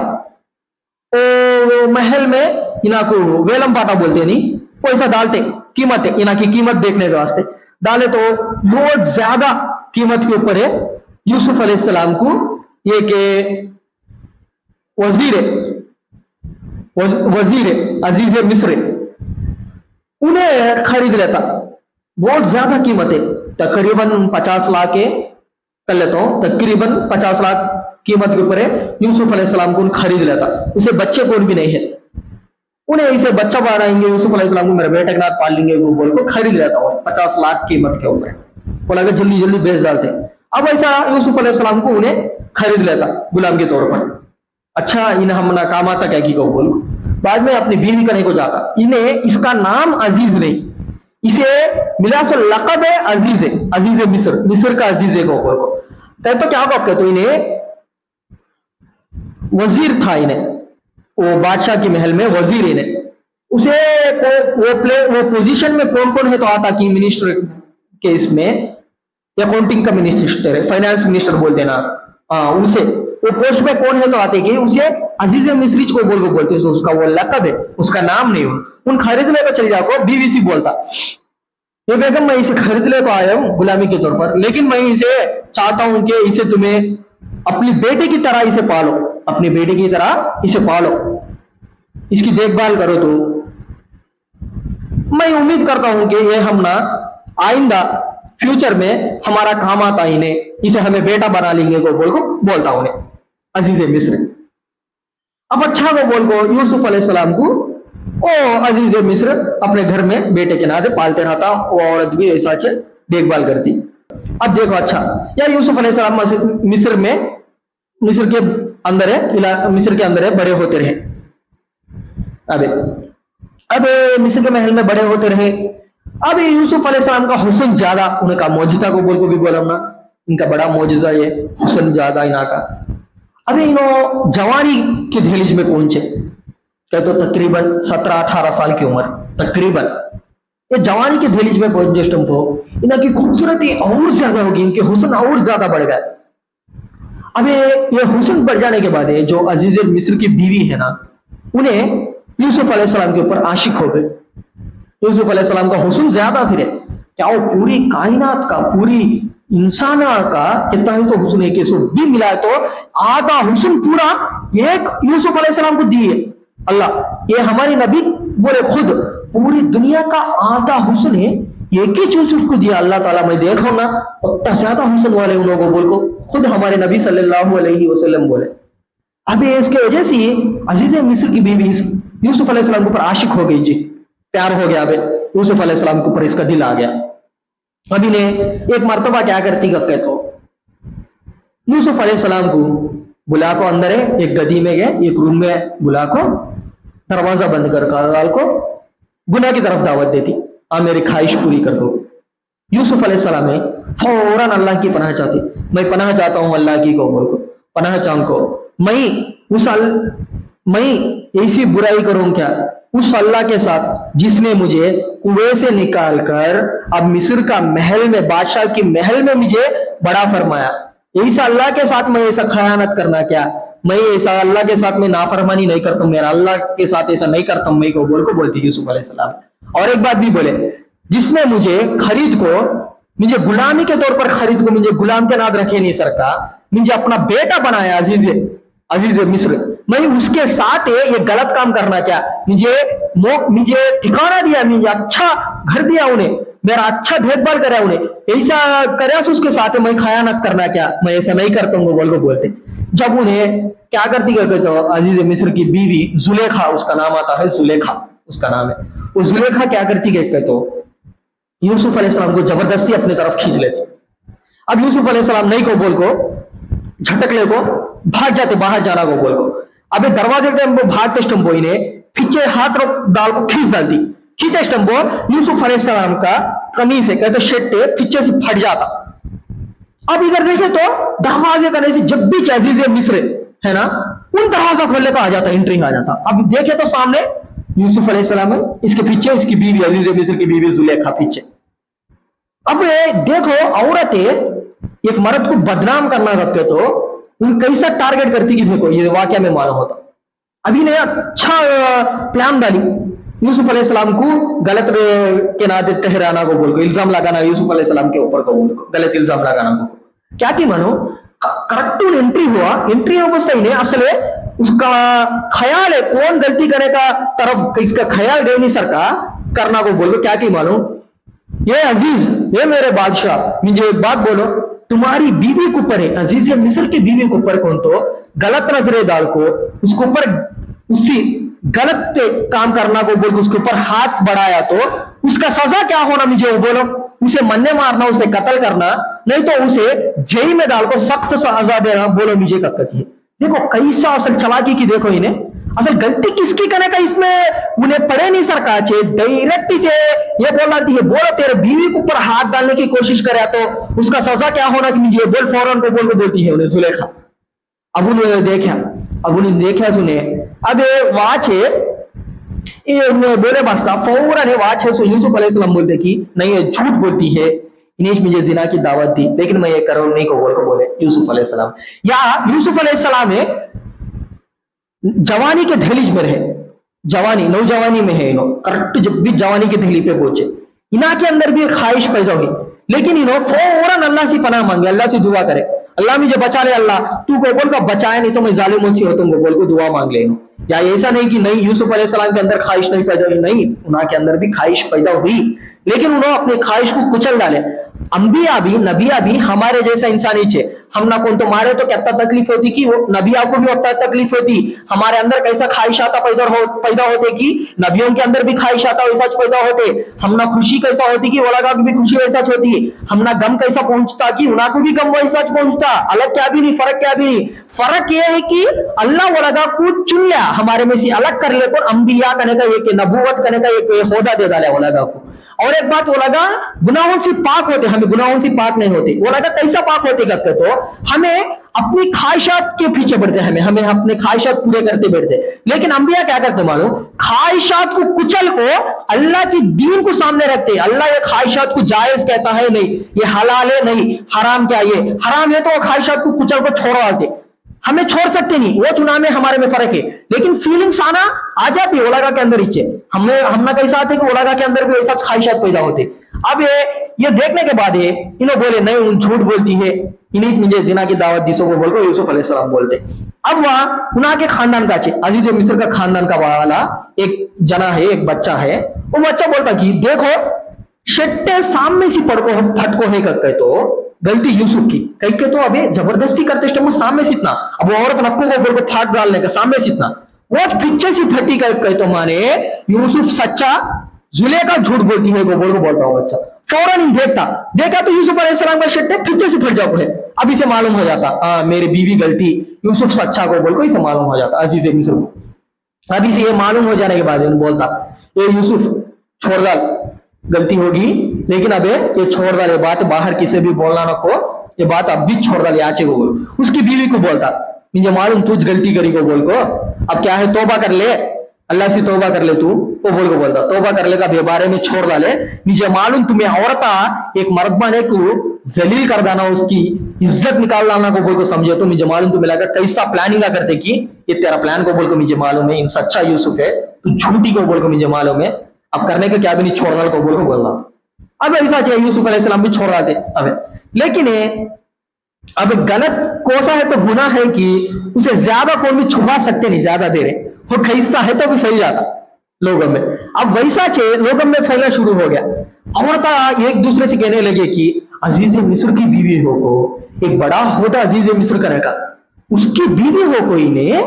ओ महल में इना को वेलम पाटा बोलते नहीं, पैसा डालते, कीमत है इना की कीमत देखने के वास्ते डाले, तो बहुत ज्यादा कीमत के ऊपर है यूसुफ अलैहिस्सलाम को ये के वजीर अजीज मिस्र उन्हें खरीद लेता, बहुत ज्यादा कीमत है, तकरीबन 50 लाख के कर लेता हूं, तकरीबन 50 लाख कीमत के ऊपर है यूसुफ अलैहिस्सलाम को खरीद लेता। उसे बच्चे कौन भी नहीं है, उन्हें इसे बच्चा बनाएंगे यूसुफ अलैहिस्सलाम को, मेरे बेटे के साथ पाल लेंगे, वो बोल को खरीद लेता हूं 50 लाख कीमत के ऊपर, बोला कि जल्दी बेच डालते। अब ऐसा यूसुफ अलैहिस्सलाम को उन्हें खरीद लेता गुलाम के तौर पर। अच्छा इन्हें हम नाकाम आता क्या को बोल, बाद में अपनी बीवी करने को जाता, इन्हें इसका नाम अजीज नहीं, इसे मिला सो लकब है अजीज मिस्र का अजीज को बोल को। तो क्या कहते तो इन्हें वजीर था, इन्हें वो बादशाह के महल में वजीर, इन्हें उसे वो पोजीशन में कौन है तो आता कि मिनिस्टर के इसमें अकाउंटिंग का मिनिस्टर है, फाइनेंस मिनिस्टर बोल देना, उनसे वो पोस्ट में कौन है तो आते कि उसे अजीज मिस्री को बोलते हैं, उसका वो लकब है, उसका नाम नहीं हो। उन खरीदने को चल जाओ, बीबीसी बोलता ये बेगम मैं इसे खरीदने को आया हूँ गुलामी के तौर पर, लेकिन मैं इसे चाहता हूं कि इसे तुम्हें अपनी बेटे की तरह इसे पालो, अपनी बेटे की तरह इसे पालो, इसकी देखभाल करो। तो मैं उम्मीद करता हूं कि ये हम ना आइंदा फ्यूचर में हमारा काम आता ही नहीं, इसे हमें बेटा बना लेंगे को बोलता उन्हें अजीज मिस्र। अब अच्छा को बोल को यूसुफ अलैहिस्सलाम को ओ अजीज मिस्र अपने घर में बेटे के नाते पालते रहता, वो औरत भी ऐसा देखभाल करती। अब देखो अच्छा यार यूसुफ अलैहिस्सलाम मिस्र के अंदर है, मिस्र के अंदर है, बड़े होते रहे। अब मिस्र के महल में बड़े होते रहे। अब यूसुफ अलैहिस्सलाम का हुस्न ज्यादा, उनका मौजूदा को बोल को भी बोला ना, इनका बड़ा मौजूदा ये हुस्न ज्यादा इना का। अभी इन्हों जवानी के दहलीज में पहुंचे, क्या तो तकरीबन 17-18 साल की उम्र, तकरीबन ये जवानी के दहलीज में पहुंचे तो इनकी खूबसूरती और ज्यादा होगी, इनके हुस्न और ज्यादा बढ़ गए। अब ये हुस्न बढ़ जाने के बाद जो अजीज मिस्र की बीवी है ना, उन्हें यूसुफ अलैहिस्सलाम के ऊपर आशिक हो गए। यूसुफ अलैहिस्सलाम का हुस्न ज्यादा फिर क्या वो पूरी कायनात का, पूरी इंसान का कितना ही तो हुस्न है कि सो भी मिला तो आधा हुस्न पूरा एक यूसुफ अलैहिस्सलाम को दिए अल्लाह। ये हमारे नबी बोले खुद पूरी दुनिया का आधा हुस्न है एक ही यूसुफ को दिया अल्लाह ताला। मैं देखो ना उतना ज्यादा हुस्न वाले उन लोगों को बोल को खुद हमारे नबी सल्लल्लाहु अलैहि वसल्लम बोले। अभी इसके वजह से अजीज मिस्र की बीवी यूसुफ अलैहिस्सलाम के ऊपर आशिक हो गई जी, प्यार हो गया। अबे यूसुफ अलैहिस्सलाम के ऊपर इसका दिल आ गया। अभी ने एक मर्तबा क्या करती गप्पे तो यूसुफ अलैहिस्सलाम को बुला को अंदर है, एक गदी में गए, एक रूम में बुला को दरवाजा बंद कर काल को गुनाह की तरफ दावत देती, मेरी ख्वाहिश पूरी कर दो। यूसुफ अलैहिस्सलाम में फौरन अल्लाह की पनाह चाहती, मैं पनाह चाहता हूं अल्लाह की को बोल को पनाह चाहूं को मैं ऐसी बुराई करूं क्या उस अल्लाह के साथ जिसने मुझे कुएं से निकाल कर अब मिस्र का महल में, बादशाह की महल में मुझे बड़ा फरमाया। ऐसा अल्लाह के साथ मैं ऐसा खयानत करना क्या, मैं ऐसा अल्लाह के साथ में नाफरमानी नहीं करता हूं, मेरा अल्लाह के साथ ऐसा नहीं करता हूं मैं को बोल को बोलती यूसुफ अलैहिस्सलाम। और एक बात भी बोले, जिसने मुझे खरीद को, मुझे गुलामी के तौर पर खरीद को, मुझे गुलाम के नाद रखे नहीं सरका, मुझे अपना बेटा बनाया अजीज मिस्र, मैं उसके साथ ये गलत काम करना क्या, मुझे ठिकाना दिया, मुझे अच्छा घर दिया, उन्हें मेरा अच्छा देखभाल करा, उन्हें ऐसा करे उसके साथ मैं खयानत करना क्या, मैं ऐसा नहीं करता हूँ बोल को बोलते। जब उन्हें क्या करती करते तो अजीज मिस्र की बीवी जुलेखा, उसका नाम आता है जुलेखा, उसका नाम है, वो जुलेखा क्या करती कहते तो यूसुफ अलैहिस्सलाम को जबरदस्ती अपनी तरफ खींच लेती। अब यूसुफ अलैहिस्सलाम नहीं को बोल को झटक ले को भाग जाते, बाहर जाना को बोल को। अबे दरवाजे के वो भागते स्टम्बो इन्हें पीछे हाथ डाल को खींच डालती, खींचे स्टम्बो यूसुफ अलैहिस्सलाम का कमीज है कहते शेट पीछे से फट जाता। अब इधर देखे तो दरवाजे करने से जब भी अजीज मिस्र है ना उन दरवाजा खोलने का आ जाता, एंट्रिंग आ जाता। अब देखे तो सामने यूसुफ अलैहिस्सलाम है, इसके पीछे इसकी बीवी अजीज मिस्र की बीवी जुलेखा पीछे। अब देखो औरतें एक मर्द को बदनाम करना रखते तो उन कैसा टारगेट करती कि देखो ये वाकया में मालूम होता। अभी ने अच्छा प्लान डाली यूसुफ अलैहिस्सलाम को गलत के नाते ठहराना को बोल को, इल्जाम लगाना यूसुफ अलैहिस्सलाम के ऊपर को बोल को, गलत इल्जाम लगाना को। क्या की मानो करेक्ट एंट्री हुआ, एंट्री हो सही नहीं असले उसका ख्याल है कौन गलती करने का तरफ इसका ख्याल गए नहीं सरका करना को बोल को। क्या की मानो ये अजीज, ये मेरे बादशाह, मुझे एक बात बोलो, तुम्हारी बीवी के ऊपर है, अजीज मिस्र की बीवी के ऊपर कौन तो गलत नजरे डाल को उसके ऊपर उसी गलत काम करना को बोल उसके ऊपर हाथ बढ़ाया तो उसका सजा क्या होना मुझे वो बोलो। उसे मरने मारना, उसे कत्ल करना, नहीं तो उसे जेल में डाल को सख्त सजा देना, बोलो मुझे कत्ल। देखो कैसा असल चलाकी की, देखो इन्हें असल गलती किसकी करने का इसमें उन्हें पड़े नहीं सरकार से डायरेक्ट से ये बोल रही है बोलो तेरे बीवी के ऊपर हाथ डालने की कोशिश करे तो उसका सजा क्या होना कि मुझे बोल, फौरन को बोल के बोलती है उन्हें जुलेखा। अब उन्हें देखा सुने अब वाचे ये बोले बसता फौरन है वाचे सो यूसुफ अलैहिस्सलाम बोलते कि नहीं ये झूठ बोलती है, इन्हें मुझे जिना की दावत दी, लेकिन मैं ये करूँ नहीं को बोले यूसुफ अलैहिस्सलाम। या यूसुफ अलैहिस्सलाम है जवानी के दहलीज में रहे, जवानी नौजवानी में है, इन्हों करेक्ट जब भी जवानी की दहलीज पे पहुंचे, इना के अंदर भी एक ख्वाहिश पैदा हुई, लेकिन इन्हों फौरन अल्लाह से पनाह मांगे, अल्लाह से दुआ करे, अल्लाह मुझे बचा ले, अल्लाह तू को बोल का बचाए नहीं तो मैं जालिमों से हो तुमको बोल को दुआ मांग ले। या ऐसा नहीं कि नहीं यूसुफ अलैहिस्सलाम के अंदर ख्वाहिश नहीं पैदा हुई, नहीं, उनके अंदर भी ख्वाहिश पैदा हुई, लेकिन उन्होंने अपनी ख्वाहिश को कुचल डाले। अंबिया भी नबिया भी हमारे जैसा इंसान ही छे, हम ना कौन तो मारे तो कितना तकलीफ होती कि वो नबिया को भी उतना तकलीफ होती, हमारे अंदर कैसा ख्वाहिश आता पैदा होते कि नबियों के अंदर भी ख्वाहिश आता वैसा पैदा होते, हम ना खुशी कैसा होती कि ओला की भी खुशी वैसा होती, हम ना गम कैसा पहुंचता कि उना को भी गम वैसा पहुंचता। अलग क्या भी नहीं, फर्क क्या भी नहीं, फर्क यह है कि अल्लाह वलगा को चुन लिया, हमारे में से अलग कर ले, तो अंबिया करने का एक नबूवत करने का एक होदा दे डाला वलगा को। और एक बात वो लगा गुनाहों से पाक होते, हमें गुनाहों से पाक नहीं होते। वो लगा कैसा पाक होते करते, तो हमें अपनी ख्वाहिशात के पीछे बढ़ते, हमें अपने ख्वाहिशात पूरे करते बैठते। लेकिन अंबिया क्या करते मालूम, ख्वाहिशात को कुचल को अल्लाह की दीन को सामने रखते। अल्लाह ये ख्वाहिशात को जायज कहता है नहीं, ये हलाल है नहीं, हराम क्या, ये हराम है तो वो ख्वाहिशात को कुचल को छोड़ डालते, हमें छोड़ सकते नहीं, वो चुनाव में हमारे में फर्क है। लेकिन फीलिंग्स आना आ जाती है ओलागा के अंदर ही, हम ना कैसा आते कि ओलागा के अंदर भी ऐसा ख्वाहिशात पैदा होते। अब ये देखने के बाद इन्हों बोले नहीं झूठ बोलती है, इन्हीं मुझे जिना की दावत दी सो बोल को यूसुफ अलैहिस्सलाम बोलते। अब वहां उना के खानदान का अजीज मिस्र का खानदान का वाला एक जना है, एक बच्चा है, वो बच्चा बोलता कि देखो शेट्टे सामने से पड़को फटको है करके, तो गलती यूसुफ की कई के तो अभी जबरदस्ती करते सामने से इतना, अब औरत नक्को को बोल को फाट डालने का सामने से इतना, वो पीछे से फटी कर तो माने यूसुफ सच्चा, जुलेखा झूठ बोलती है, वो बोल को बोलता हूँ बच्चा। फौरन देखा तो यूसुफ अलैहिस्सलाम का शेट्टे पीछे से फट जाओ है। अब इसे मालूम हो जाता मेरी बीवी गलती, यूसुफ सच्चा को बोल को इसे मालूम हो जाता अजीज मिस्र को। अब इसे ये मालूम हो जाने के बाद बोलता ये यूसुफ छोड़ डाल, गलती होगी, लेकिन अबे ये छोड़ डाल, ये बात बाहर किसी भी बोलना न को, ये बात अब भी छोड़ डाल आचे को बोल। उसकी बीवी को बोलता मुझे मालूम तुझ गलती करी को बोल को, अब क्या है तौबा कर ले, अल्लाह से तौबा कर ले तू, वो बोल को बोलता तौबा कर ले का बारे में छोड़ डाले, मुझे मालूम तुम्हें औरता एक मर्द बने को जलील कर देना, उसकी इज्जत निकाल लाना को बोल को समझे, तो मुझे मालूम तुम्हें लगा कैसा प्लानिंग करते कि ये तेरा प्लान को बोल को मुझे मालूम है, इन सच्चा यूसुफ है, तू झूठी को बोल को मुझे मालूम है, अब करने का क्या भी नहीं, छोड़ डाल को बोल को बोलना। अब ऐसा चाहिए यूसुफ अलैहिस्सलाम भी छोड़ रहे थे अब, लेकिन अब गलत कोसा है तो गुनाह है कि उसे ज्यादा कौन भी छुपा सकते नहीं, ज्यादा देर वो कैसा है तो भी फैल जाता लोगों में। अब वैसा चे लोगों में फैलना शुरू हो गया, औरत एक दूसरे से कहने लगे कि अजीज मिस्र की बीवी हो को एक बड़ा होता अजीज मिस्र करने का, उसकी बीवी हो कोई ने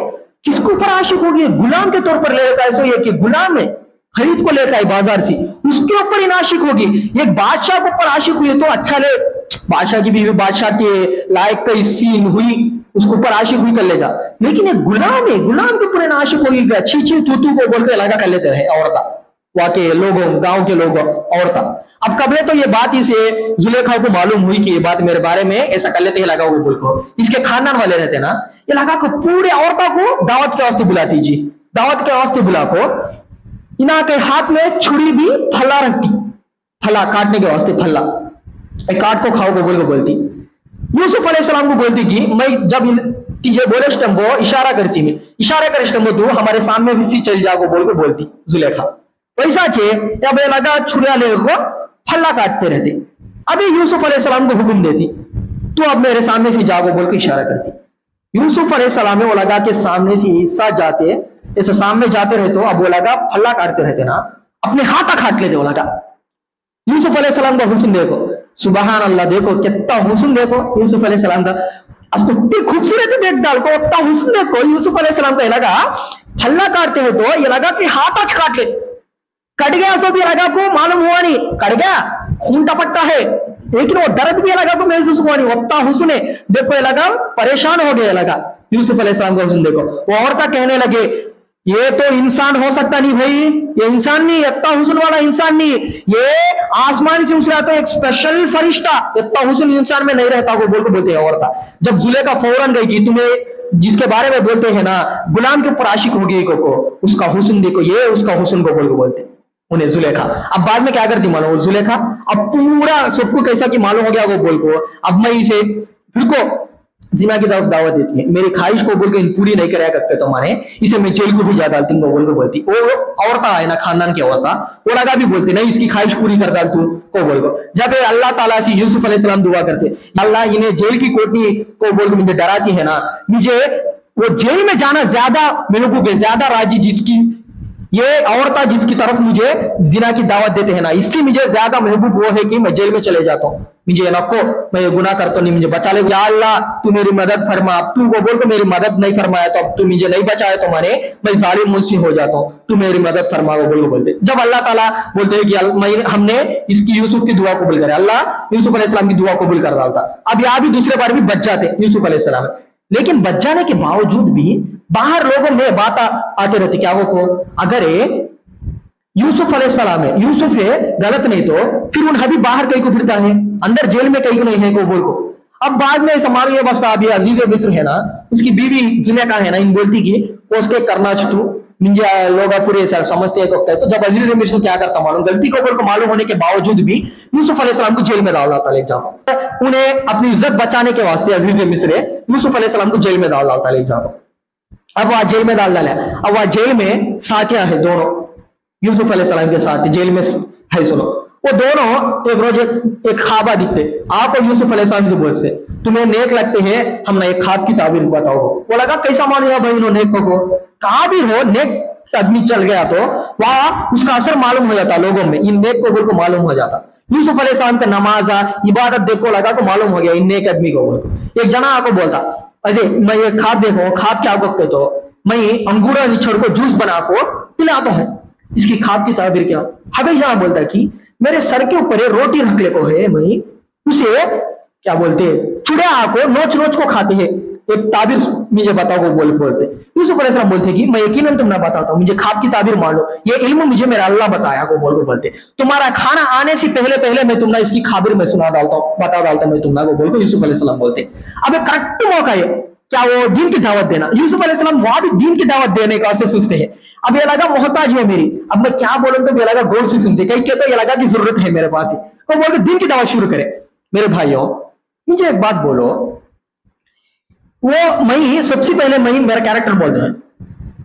किसको ऊपर आशिक होगी, गुलाम के तौर पर ले लेता है, सो ये कि गुलाम है खरीद को लेता है बाजार से, उसके ऊपर इन आशिक होगी। एक बादशाह के ऊपर आशिक हुई तो अच्छा ले, बादशाह की बीवी बादशाह के लायक कई सीन हुई, उसके ऊपर आशिक हुई कर लेगा, लेकिन एक गुलाम है, गुलाम के ऊपर आशिक होगी, छी छी तू को बोल के लगा कर लेते हैं औरता, वहां के लोगों गांव के लोग औरता। अब कबले तो ये बात इसे जुलेखा को मालूम हुई कि ये बात मेरे बारे में ऐसा कर लेते हैं लगा वो बोल को, इसके खानदान वाले रहते ना, ये लगा को पूरे औरतों को दावत के वास्ते बुलाती जी, दावत के वास्ते बुला को इना के हाथ में छुरी भी फला रखती, फला काटने के वास्ते फला, काट को खाओ को बोल को बोलती। यूसुफ अलैहिस्सलाम को बोलती कि मैं जब ये बोले स्टम्बो इशारा करती, मैं इशारा कर स्टम्बो तू हमारे सामने भी चल जाओ बोल को बोलती जुलेखा। वैसा चे जब लगा छुरिया ले को फल्ला काटते रहते। अभी यूसुफ अलैहिस्सलाम को हुक्म देती तू अब मेरे सामने से जाओ बोल के इशारा करती। यूसुफ अलैहिस्सलाम वो लगा के सामने से हिस्सा जाते, ऐसे सामने जाते रहे तो अब वो लगा फल्ला काटते रहते ना, अपने हाथा काट लेते वो लगा। यूसुफ अलैहिस्सलाम का हुस्न देखो, सुबहान अल्लाह, देखो कितना हुस्न देखो यूसुफ अलैहिस्सलाम का, अब कितनी खूबसूरत देख डाल को उतना हुस्न देखो यूसुफ अलैहिस्सलाम का। लगा फल्ला काटते हो तो ये लगा कि हाथ आज काट ले, कट गया सो भी लगा को मालूम हुआ नहीं, कट गया खून टपकता है, लेकिन वो दर्द भी लगा को महसूस हुआ नहीं, उतना हुस्न है देखो। ये लगा परेशान हो गया, लगा यूसुफ अलैहिस्सलाम का हुस्न देखो। वो औरता कहने लगे ये तो इंसान हो सकता नहीं भाई, ये इंसान नहीं, इतना हुस्न वाला इंसान नहीं, ये आसमान से उतरा तो एक स्पेशल फरिश्ता, इतना हुस्न इंसान में नहीं रहता वो बोल को बोलते हैं औरता। जब जुलेखा फौरन गई कि तुम्हें जिसके बारे में बोलते हैं ना गुलाम के ऊपर आशिक हो गई को उसका हुस्न देखो, ये उसका हुस्न को बोल को बोलते। उन्हें जुलेखा। अब बाद में क्या करती मालूम, जुलेखा अब पूरा सबको कैसा कि मालूम हो गया वो बोल को, अब मैं इसे फिर को जिना की तरफ दावत देती है, मेरी ख्वाहिश को बोल के पूरी नहीं कराया करते तो माने इसे मैं जेल को भी जा डालती हूँ बोल को बोलती। वो औरता है ना खानदान की औरता, वो लगा भी बोलती नहीं इसकी ख्वाहिश पूरी कर डाल तू को बोल को। जब अल्लाह ताला से यूसुफ अलैहिस्सलाम दुआ करते, अल्लाह इन्हें जेल की कोठरी को बोल के मुझे डराती है ना, मुझे वो जेल में जाना ज्यादा महबूब है, ज्यादा राजी जिसकी ये औरता जिसकी तरफ मुझे जिना की दावत देते हैं ना, इससे मुझे ज्यादा महबूब वो है कि मैं जेल में चले जाता हूँ, मुझे नको मैं ये गुनाह करता नहीं, मुझे बचा ले। या अल्लाह तू मेरी मदद फरमा, अब तू को बोल को मेरी मदद नहीं फरमाया तो अब तू मुझे नहीं बचाया तो माने मैं जालिम मुझसे हो जाता हूँ, तू मेरी मदद फरमा वो बोल को बोलते। जब अल्लाह ताला बोलते हैं कि हमने इसकी यूसुफ की दुआ कबूल करे, अल्लाह यूसुफ अलैहिस्सलाम की दुआ कबूल कर डालता। अब यहाँ भी दूसरे बार भी बच जाते यूसुफ अलैहिस्सलाम, लेकिन बच जाने के बावजूद भी बाहर लोगों में बात आते रहते क्या वो को, अगर यूसुफ अलैहिस्सलाम है, यूसुफ है गलत नहीं तो फिर उन अभी बाहर कहीं को फिरता है, अंदर जेल में कहीं को नहीं है को बोल को। अब बाद में समारोह ये बसता अभी अजीज मिस्र है ना, उसकी बीवी दुनिया का है ना, इन बोलती की उसके करना छू मुझे लोग पूरे समझते हैं तो जब अजीज मिस्र क्या करता मालूम, गलती को बोल को मालूम होने के बावजूद भी यूसुफ अलैहिस्सलाम को जेल में डाल डालता ले जाओ, उन्हें अपनी इज्जत बचाने के वास्ते अजीज मिस्र यूसुफ अलैहिस्सलाम को जेल में डाल डालता ले जाओ। अब वह जेल में डाल डाला, अब वह जेल में साथियां है दोनों यूसुफ अलैहिस्सलाम के साथ जेल में है। सुनो वो दोनों एक रोज एक ख्वाबा दिखते, आप और यूसुफ अलैहिस्सलाम से बोलते तुम्हें नेक लगते हैं, हम ना एक ख्वाब की ताबीर बताओ। वो लगा कैसा मालूम भाई उन्होंने नेक को, कहा भी हो नेक आदमी चल गया तो वहां उसका असर मालूम हो जाता लोगों में, इन नेक को को मालूम हो जाता। यूसुफ अलैहिस्सलाम का नमाज इबादत देखो लगा तो मालूम हो गया इन नेक आदमी को। एक जना आपको बोलता अरे मैं ये खाब देखो, खाब क्या वक्त तो मैं अंगूरा निचोड़ को जूस बना को पिलाता हूँ, इसकी खाब की ताबीर क्या। हमें यहाँ बोलता कि मेरे सर के ऊपर रोटी रख ले को है, मैं उसे क्या बोलते चुड़ैया को नोच नोच को खाते हैं, एक ताबीर मुझे बताओ वो बोलते। यूसुफ अलैहिस्सलाम बोलते कि मैं यकीनन तुम ना बताता हूँ, मुझे खाब की ताबीर मान लो, ये इल्म मुझे मेरा अल्लाह बताया को बोलते। तुम्हारा खाना आने से पहले पहले मैं तुमना इसकी खाबिर में सुना डालता हूँ, बता डालता मैं तुमना को बोल को यूसुफ अलैहिस्सलाम बोलते। अब एक करेक्ट मौका है क्या वो दीन की दावत देना, यूसुफ अलैहिस्सलाम वहां भी दीन की दावत देने का से सोचते हैं। अब ये लगा मोहताज है मेरी, अब मैं क्या बोलूं तो ये लगा गौर से सुनते, कहीं कहते ये लगा कि जरूरत है मेरे पास ही, तो बोलते दीन की दावत शुरू करे। मेरे भाइयों मुझे एक बात बोलो, वो मैं सबसे पहले मैं मेरा कैरेक्टर बोल रहे हैं,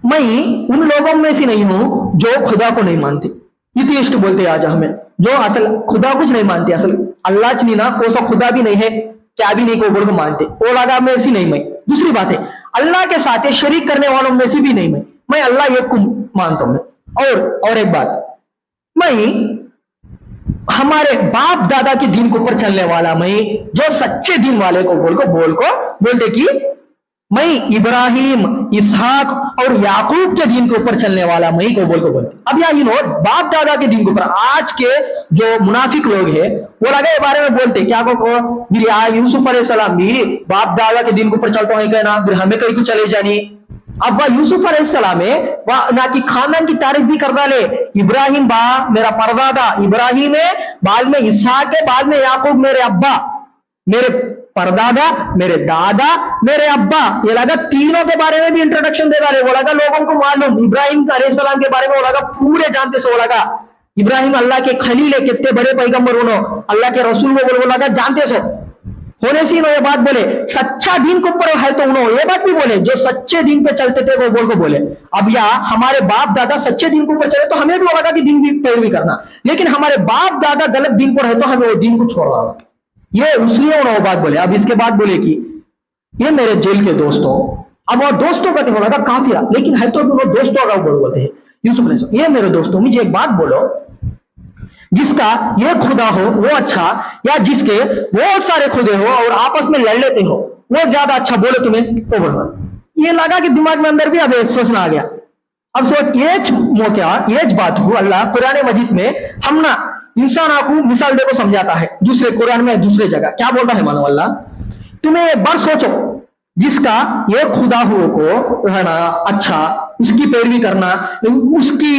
मैं उन लोगों में से नहीं हूं जो खुदा को नहीं मानते, एथियस्ट बोलते हैं आज हमें, जो असल खुदा कुछ नहीं मानते, असल अल्लाह च नहीं ना कोई सा खुदा भी नहीं है, क्या भी नहीं को बोल को मानते, वो लगा में से नहीं मैं। दूसरी बात है अल्लाह के साथ शरीक करने वालों में से भी नहीं मैं अल्लाह एक को मानता हूं। और एक बात, मैं हमारे बाप दादा के दीन के ऊपर चलने वाला, मैं जो सच्चे दीन वाले को बोलते कि मैं इब्राहिम इसहाक और याकूब के दीन के ऊपर चलने वाला मैं को बोलते। अब यहाँ बाप दादा के दीन के ऊपर आज के जो मुनाफिक लोग हैं वो लगे बारे में बोलते क्या को यूसुफ अलैहिस्सलाम भी बाप दादा के दीन के ऊपर चलता है कहना, फिर हमें कहीं को चले जानी। अब वह यूसुफ अलैहिस्सलाम है वह ना कि खानदान की तारीफ भी कर डाले, इब्राहिम बा मेरा परदादा इब्राहिम है, बाद में इसहाक है, बाद में याकूब मेरे अब्बा, मेरे परदादा, मेरे दादा, मेरे अब्बा, ये लगा तीनों के बारे में भी इंट्रोडक्शन दे डाले। वो लगा लोगों को मालूम इब्राहिम अलैहिस्सलाम के बारे में, वो लगा पूरे जानते से, वो लगा इब्राहिम अल्लाह के खलील है, कितने बड़े पैगंबर उन्हों अल्लाह के रसूल वो लगा जानते सो होने से ये बात बोले। सच्चा दीन के ऊपर है तो उन्होंने ये बात भी बोले जो सच्चे दीन पे चलते थे वो बोल को बोले। अब या हमारे बाप दादा सच्चे दीन के ऊपर चले तो हमें भी वो लगा कि दीन की पैरवी करना, लेकिन हमारे बाप दादा गलत दीन पर है तो हमें वो दीन को छोड़ रहा, ये इसलिए उन्होंने बात बोले। अब इसके बाद बोले कि ये मेरे जेल के दोस्तों, अब वो दोस्तों का हो लगा काफिया, लेकिन है तो वो दोस्तों का बोलते हैं यूसुफ अलैहिस्सलाम, ये मेरे दोस्तों मुझे एक बात बोलो, जिसका ये खुदा हो वो अच्छा, या जिसके बहुत सारे खुदे हो और आपस में लड़ लेते हो वो ज्यादा अच्छा, बोले तुम्हें तो बोलो। ये लगा कि दिमाग में अंदर भी अब सोचना आ गया। अब सोच ये मौका ये बात हो, अल्लाह कुरान मजीद में हम ना इंसान को मिसाल देखो समझाता है, दूसरे कुरान में दूसरे जगह क्या बोलता है मानो अल्लाह, तुम्हें एक बार सोचो जिसका ये खुदा हो को है ना अच्छा, उसकी पैरवी करना, उसकी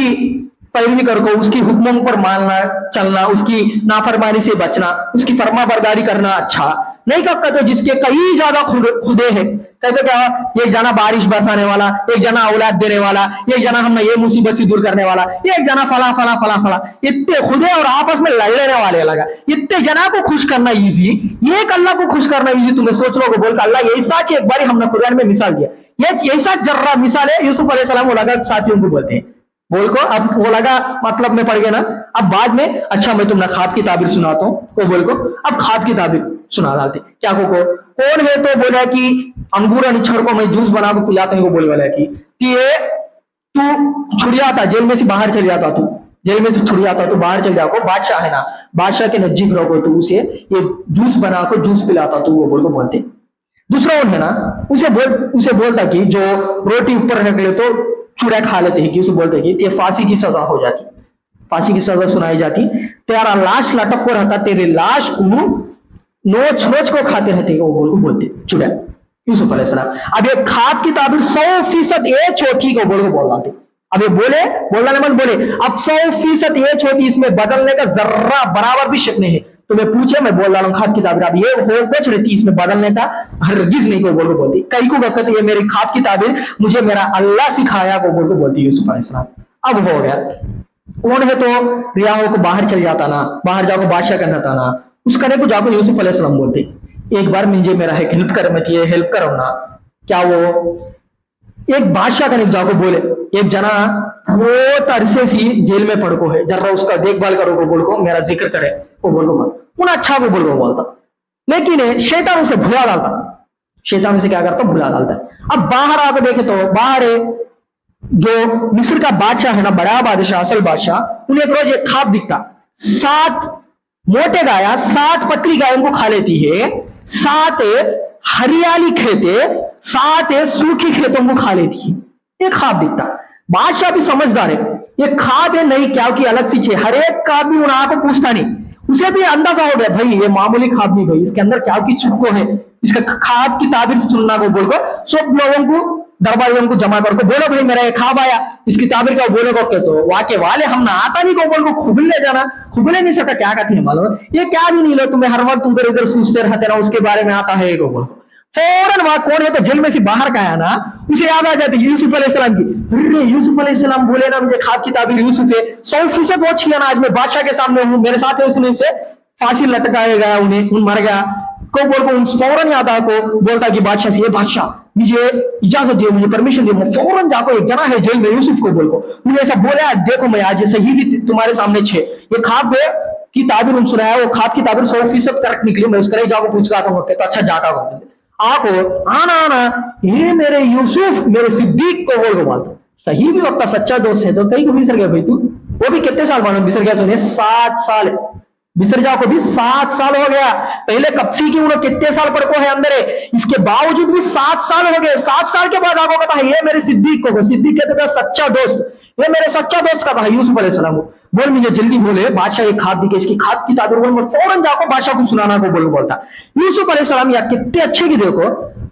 पैरवी करो, उसकी हुक्मों पर मानना चलना, उसकी नाफरमानी से बचना, उसकी फरमा बरदारी करना अच्छा, नहीं कहता तो जिसके कई ज्यादा खुदे हैं, कहते क्या एक जना बारिश बरसाने वाला, एक जना औलाद देने वाला, एक जना हमने ये मुसीबत से दूर करने वाला, एक जना फला फला फला फला, इतने खुदे और आपस में लड़ लेने वाले लगा। इतने जना को खुश करना इजी, एक अल्लाह को खुश करना इजी, तुम्हें सोच लो बोल अल्लाह ऐसा एक बार हमने कुरान में मिसाल दिया, ये ऐसा जर्रा मिसाल है। यूसुफ अलैहिस्सलाम वो लगा साथियों को बोलते हैं बोल को, अब वो लगा मतलब में पड़ गया ना। अब बाद में अच्छा मैं तुमने खाब की ताबीर सुनाता हूँ को बोल को, अब खाब की ताबीर सुना डालते क्या को कौन है तो बोला कि अंगूर अनिच्छर को मैं जूस बना के पिलाते हैं, को बोले वाला कि ये तू छुड़िया था, जेल में से बाहर चल जाता, तू जेल में से छुड़िया था, तू बाहर चल जाओ, बादशाह है ना, बादशाह के नजदीक रहो तो उसे ये जूस बना को जूस पिलाता तू, वो बोल को बोलते। दूसरा है ना उसे बोलता कि जो रोटी ऊपर रख ले तो चूड़ा खा लेते हैं, कि उसे बोलते कि ये फांसी की सजा हो जाती, फांसी की सजा सुनाई जाती, तेरा लाश लटक को रहता, तेरे लाश को नोच नोच को खाते रहते, वो बोलते चूड़ा यूसुफ अलैहिस्सलाम। अब ये खाब की ताबीर 100% ये चौथी को बोल रहे, अब ये बोलने मत बोले, अब 100% ये चौथी, इसमें बदलने का जर्रा बराबर भी शक नहीं है। तो मैं पूछे मैं बोल रहा हूँ खाब की ताबीर, अब ये हो कुछ रहती इसमें बदलने का हरगिज नहीं को बोल को बोलती, कई को कहते ये मेरी खाब की ताबीर मुझे मेरा अल्लाह सिखाया को बोल को बोलती यूसुफ अलैहिस्सलाम। अब हो गया कौन है तो रियाहों को बाहर चल जाता ना, बाहर जाकर बादशाह करना था ना, उस करे को जाकर यूसुफ अलैहिस्सलाम बोलते एक बार मुझे मेरा हेल्प कर, मत ये हेल्प करो ना। क्या वो एक बादशाह का जाको बोले एक जना बहुत अरसे सी जेल में पड़को है, जरा उसका देखभाल करो को बोल को, मेरा जिक्र करे को बोल को, उन अच्छा को बोल को बोलता, लेकिन शैतान उसे भुला डालता, शैतान उसे क्या करता भुला डालता है। अब बाहर आकर देखे तो बाहर है जो मिस्र का बादशाह है ना, बड़ा बादशाह असल बादशाह, उन्हें एक रोज एक ख्वाब दिखता, 7 मोटे गाया 7 पतली गायों को खा लेती है, 7 हरियाली खेते 7 सूखी खेतों को खा लेती है, एक ख्वाब दिखता। बादशाह भी समझदार है, ये ख्वाब है नहीं क्या की अलग सी हर एक का भी उन को पूछता नहीं, उसे भी अंदाजा हो गया भाई ये मामूली ख्वाब नहीं भाई, इसके अंदर क्या की छुपको है, इसका ख्वाब की ताबीर सुनना को बोलकर सब लोगों को दरबारियों को जमा करके बोलो भाई मेरा ये ख्वाब आया, इसकी ताबीर का बोलो को, तो वाके वाले हम ना आता नहीं को बोल को खुबले जाना, खुबले नहीं सकता क्या कहती है मालूम, ये क्या भी नहीं लो तुम्हें हर वक्त उधर इधर सोचते रहते ना, उसके बारे में आता है को बोलो। फौरन वहां कौन है तो जेल में से बाहर का आया ना, उसे याद आ जाती यूसुफ अलैहिस्सलाम की, अरे यूसुफ अलैहिस्सलाम बोले ना मुझे ख्वाब की ताबीर यूसुफ है, 100% वो किया ना, आज मैं बादशाह के सामने हूँ, मेरे साथ है, उसने उसे फांसी लटकाया गया, उन्हें उन मर गया को बोल को फौरन याद आ को बोलता कि बादशाह से ये बादशाह मुझे इजाजत दियो, मुझे परमिशन दियो, फौरन जाको एक जना है जेल में यूसुफ को बोल को, उन्हें ऐसा बोला देखो मैं आज सही भी तुम्हारे सामने छे, ये ख्वाब की ताबीर उन सुनाया, वो ख्वाब की ताबीर 100% करेक्ट निकली, मैं उसका जाको पूछ रहा था, तो अच्छा जाता को आपो आना आना ये मेरे यूसुफ मेरे सिद्दीक को बोल को बोलता, सही भी वक्त सच्चा दोस्त है, तो कई को बिसर गया भाई तू, वो भी कितने साल मानो बिसर गया, सुनिए 7 साल बिसर जाओ को भी 7 साल हो गया, पहले कप्सी की उन्होंने कितने साल पर को है अंदर है, इसके बावजूद भी 7 साल हो गए, 7 साल के बाद आपको कहता है ये मेरे सिद्दीक को, सिद्दीक कहते थे सच्चा दोस्त, ये मेरे सच्चा दोस्त का था यूसुफ अलैहिस्सलाम को, बोल मुझे जल्दी बोले बादशाह एक खाद दिखे, इसकी खाद की ताबीर बोल, फौरन जाको बादशाह को सुनाना को बोलता। यूसुफ अलैहिस्सलाम या कितने अच्छे की देखो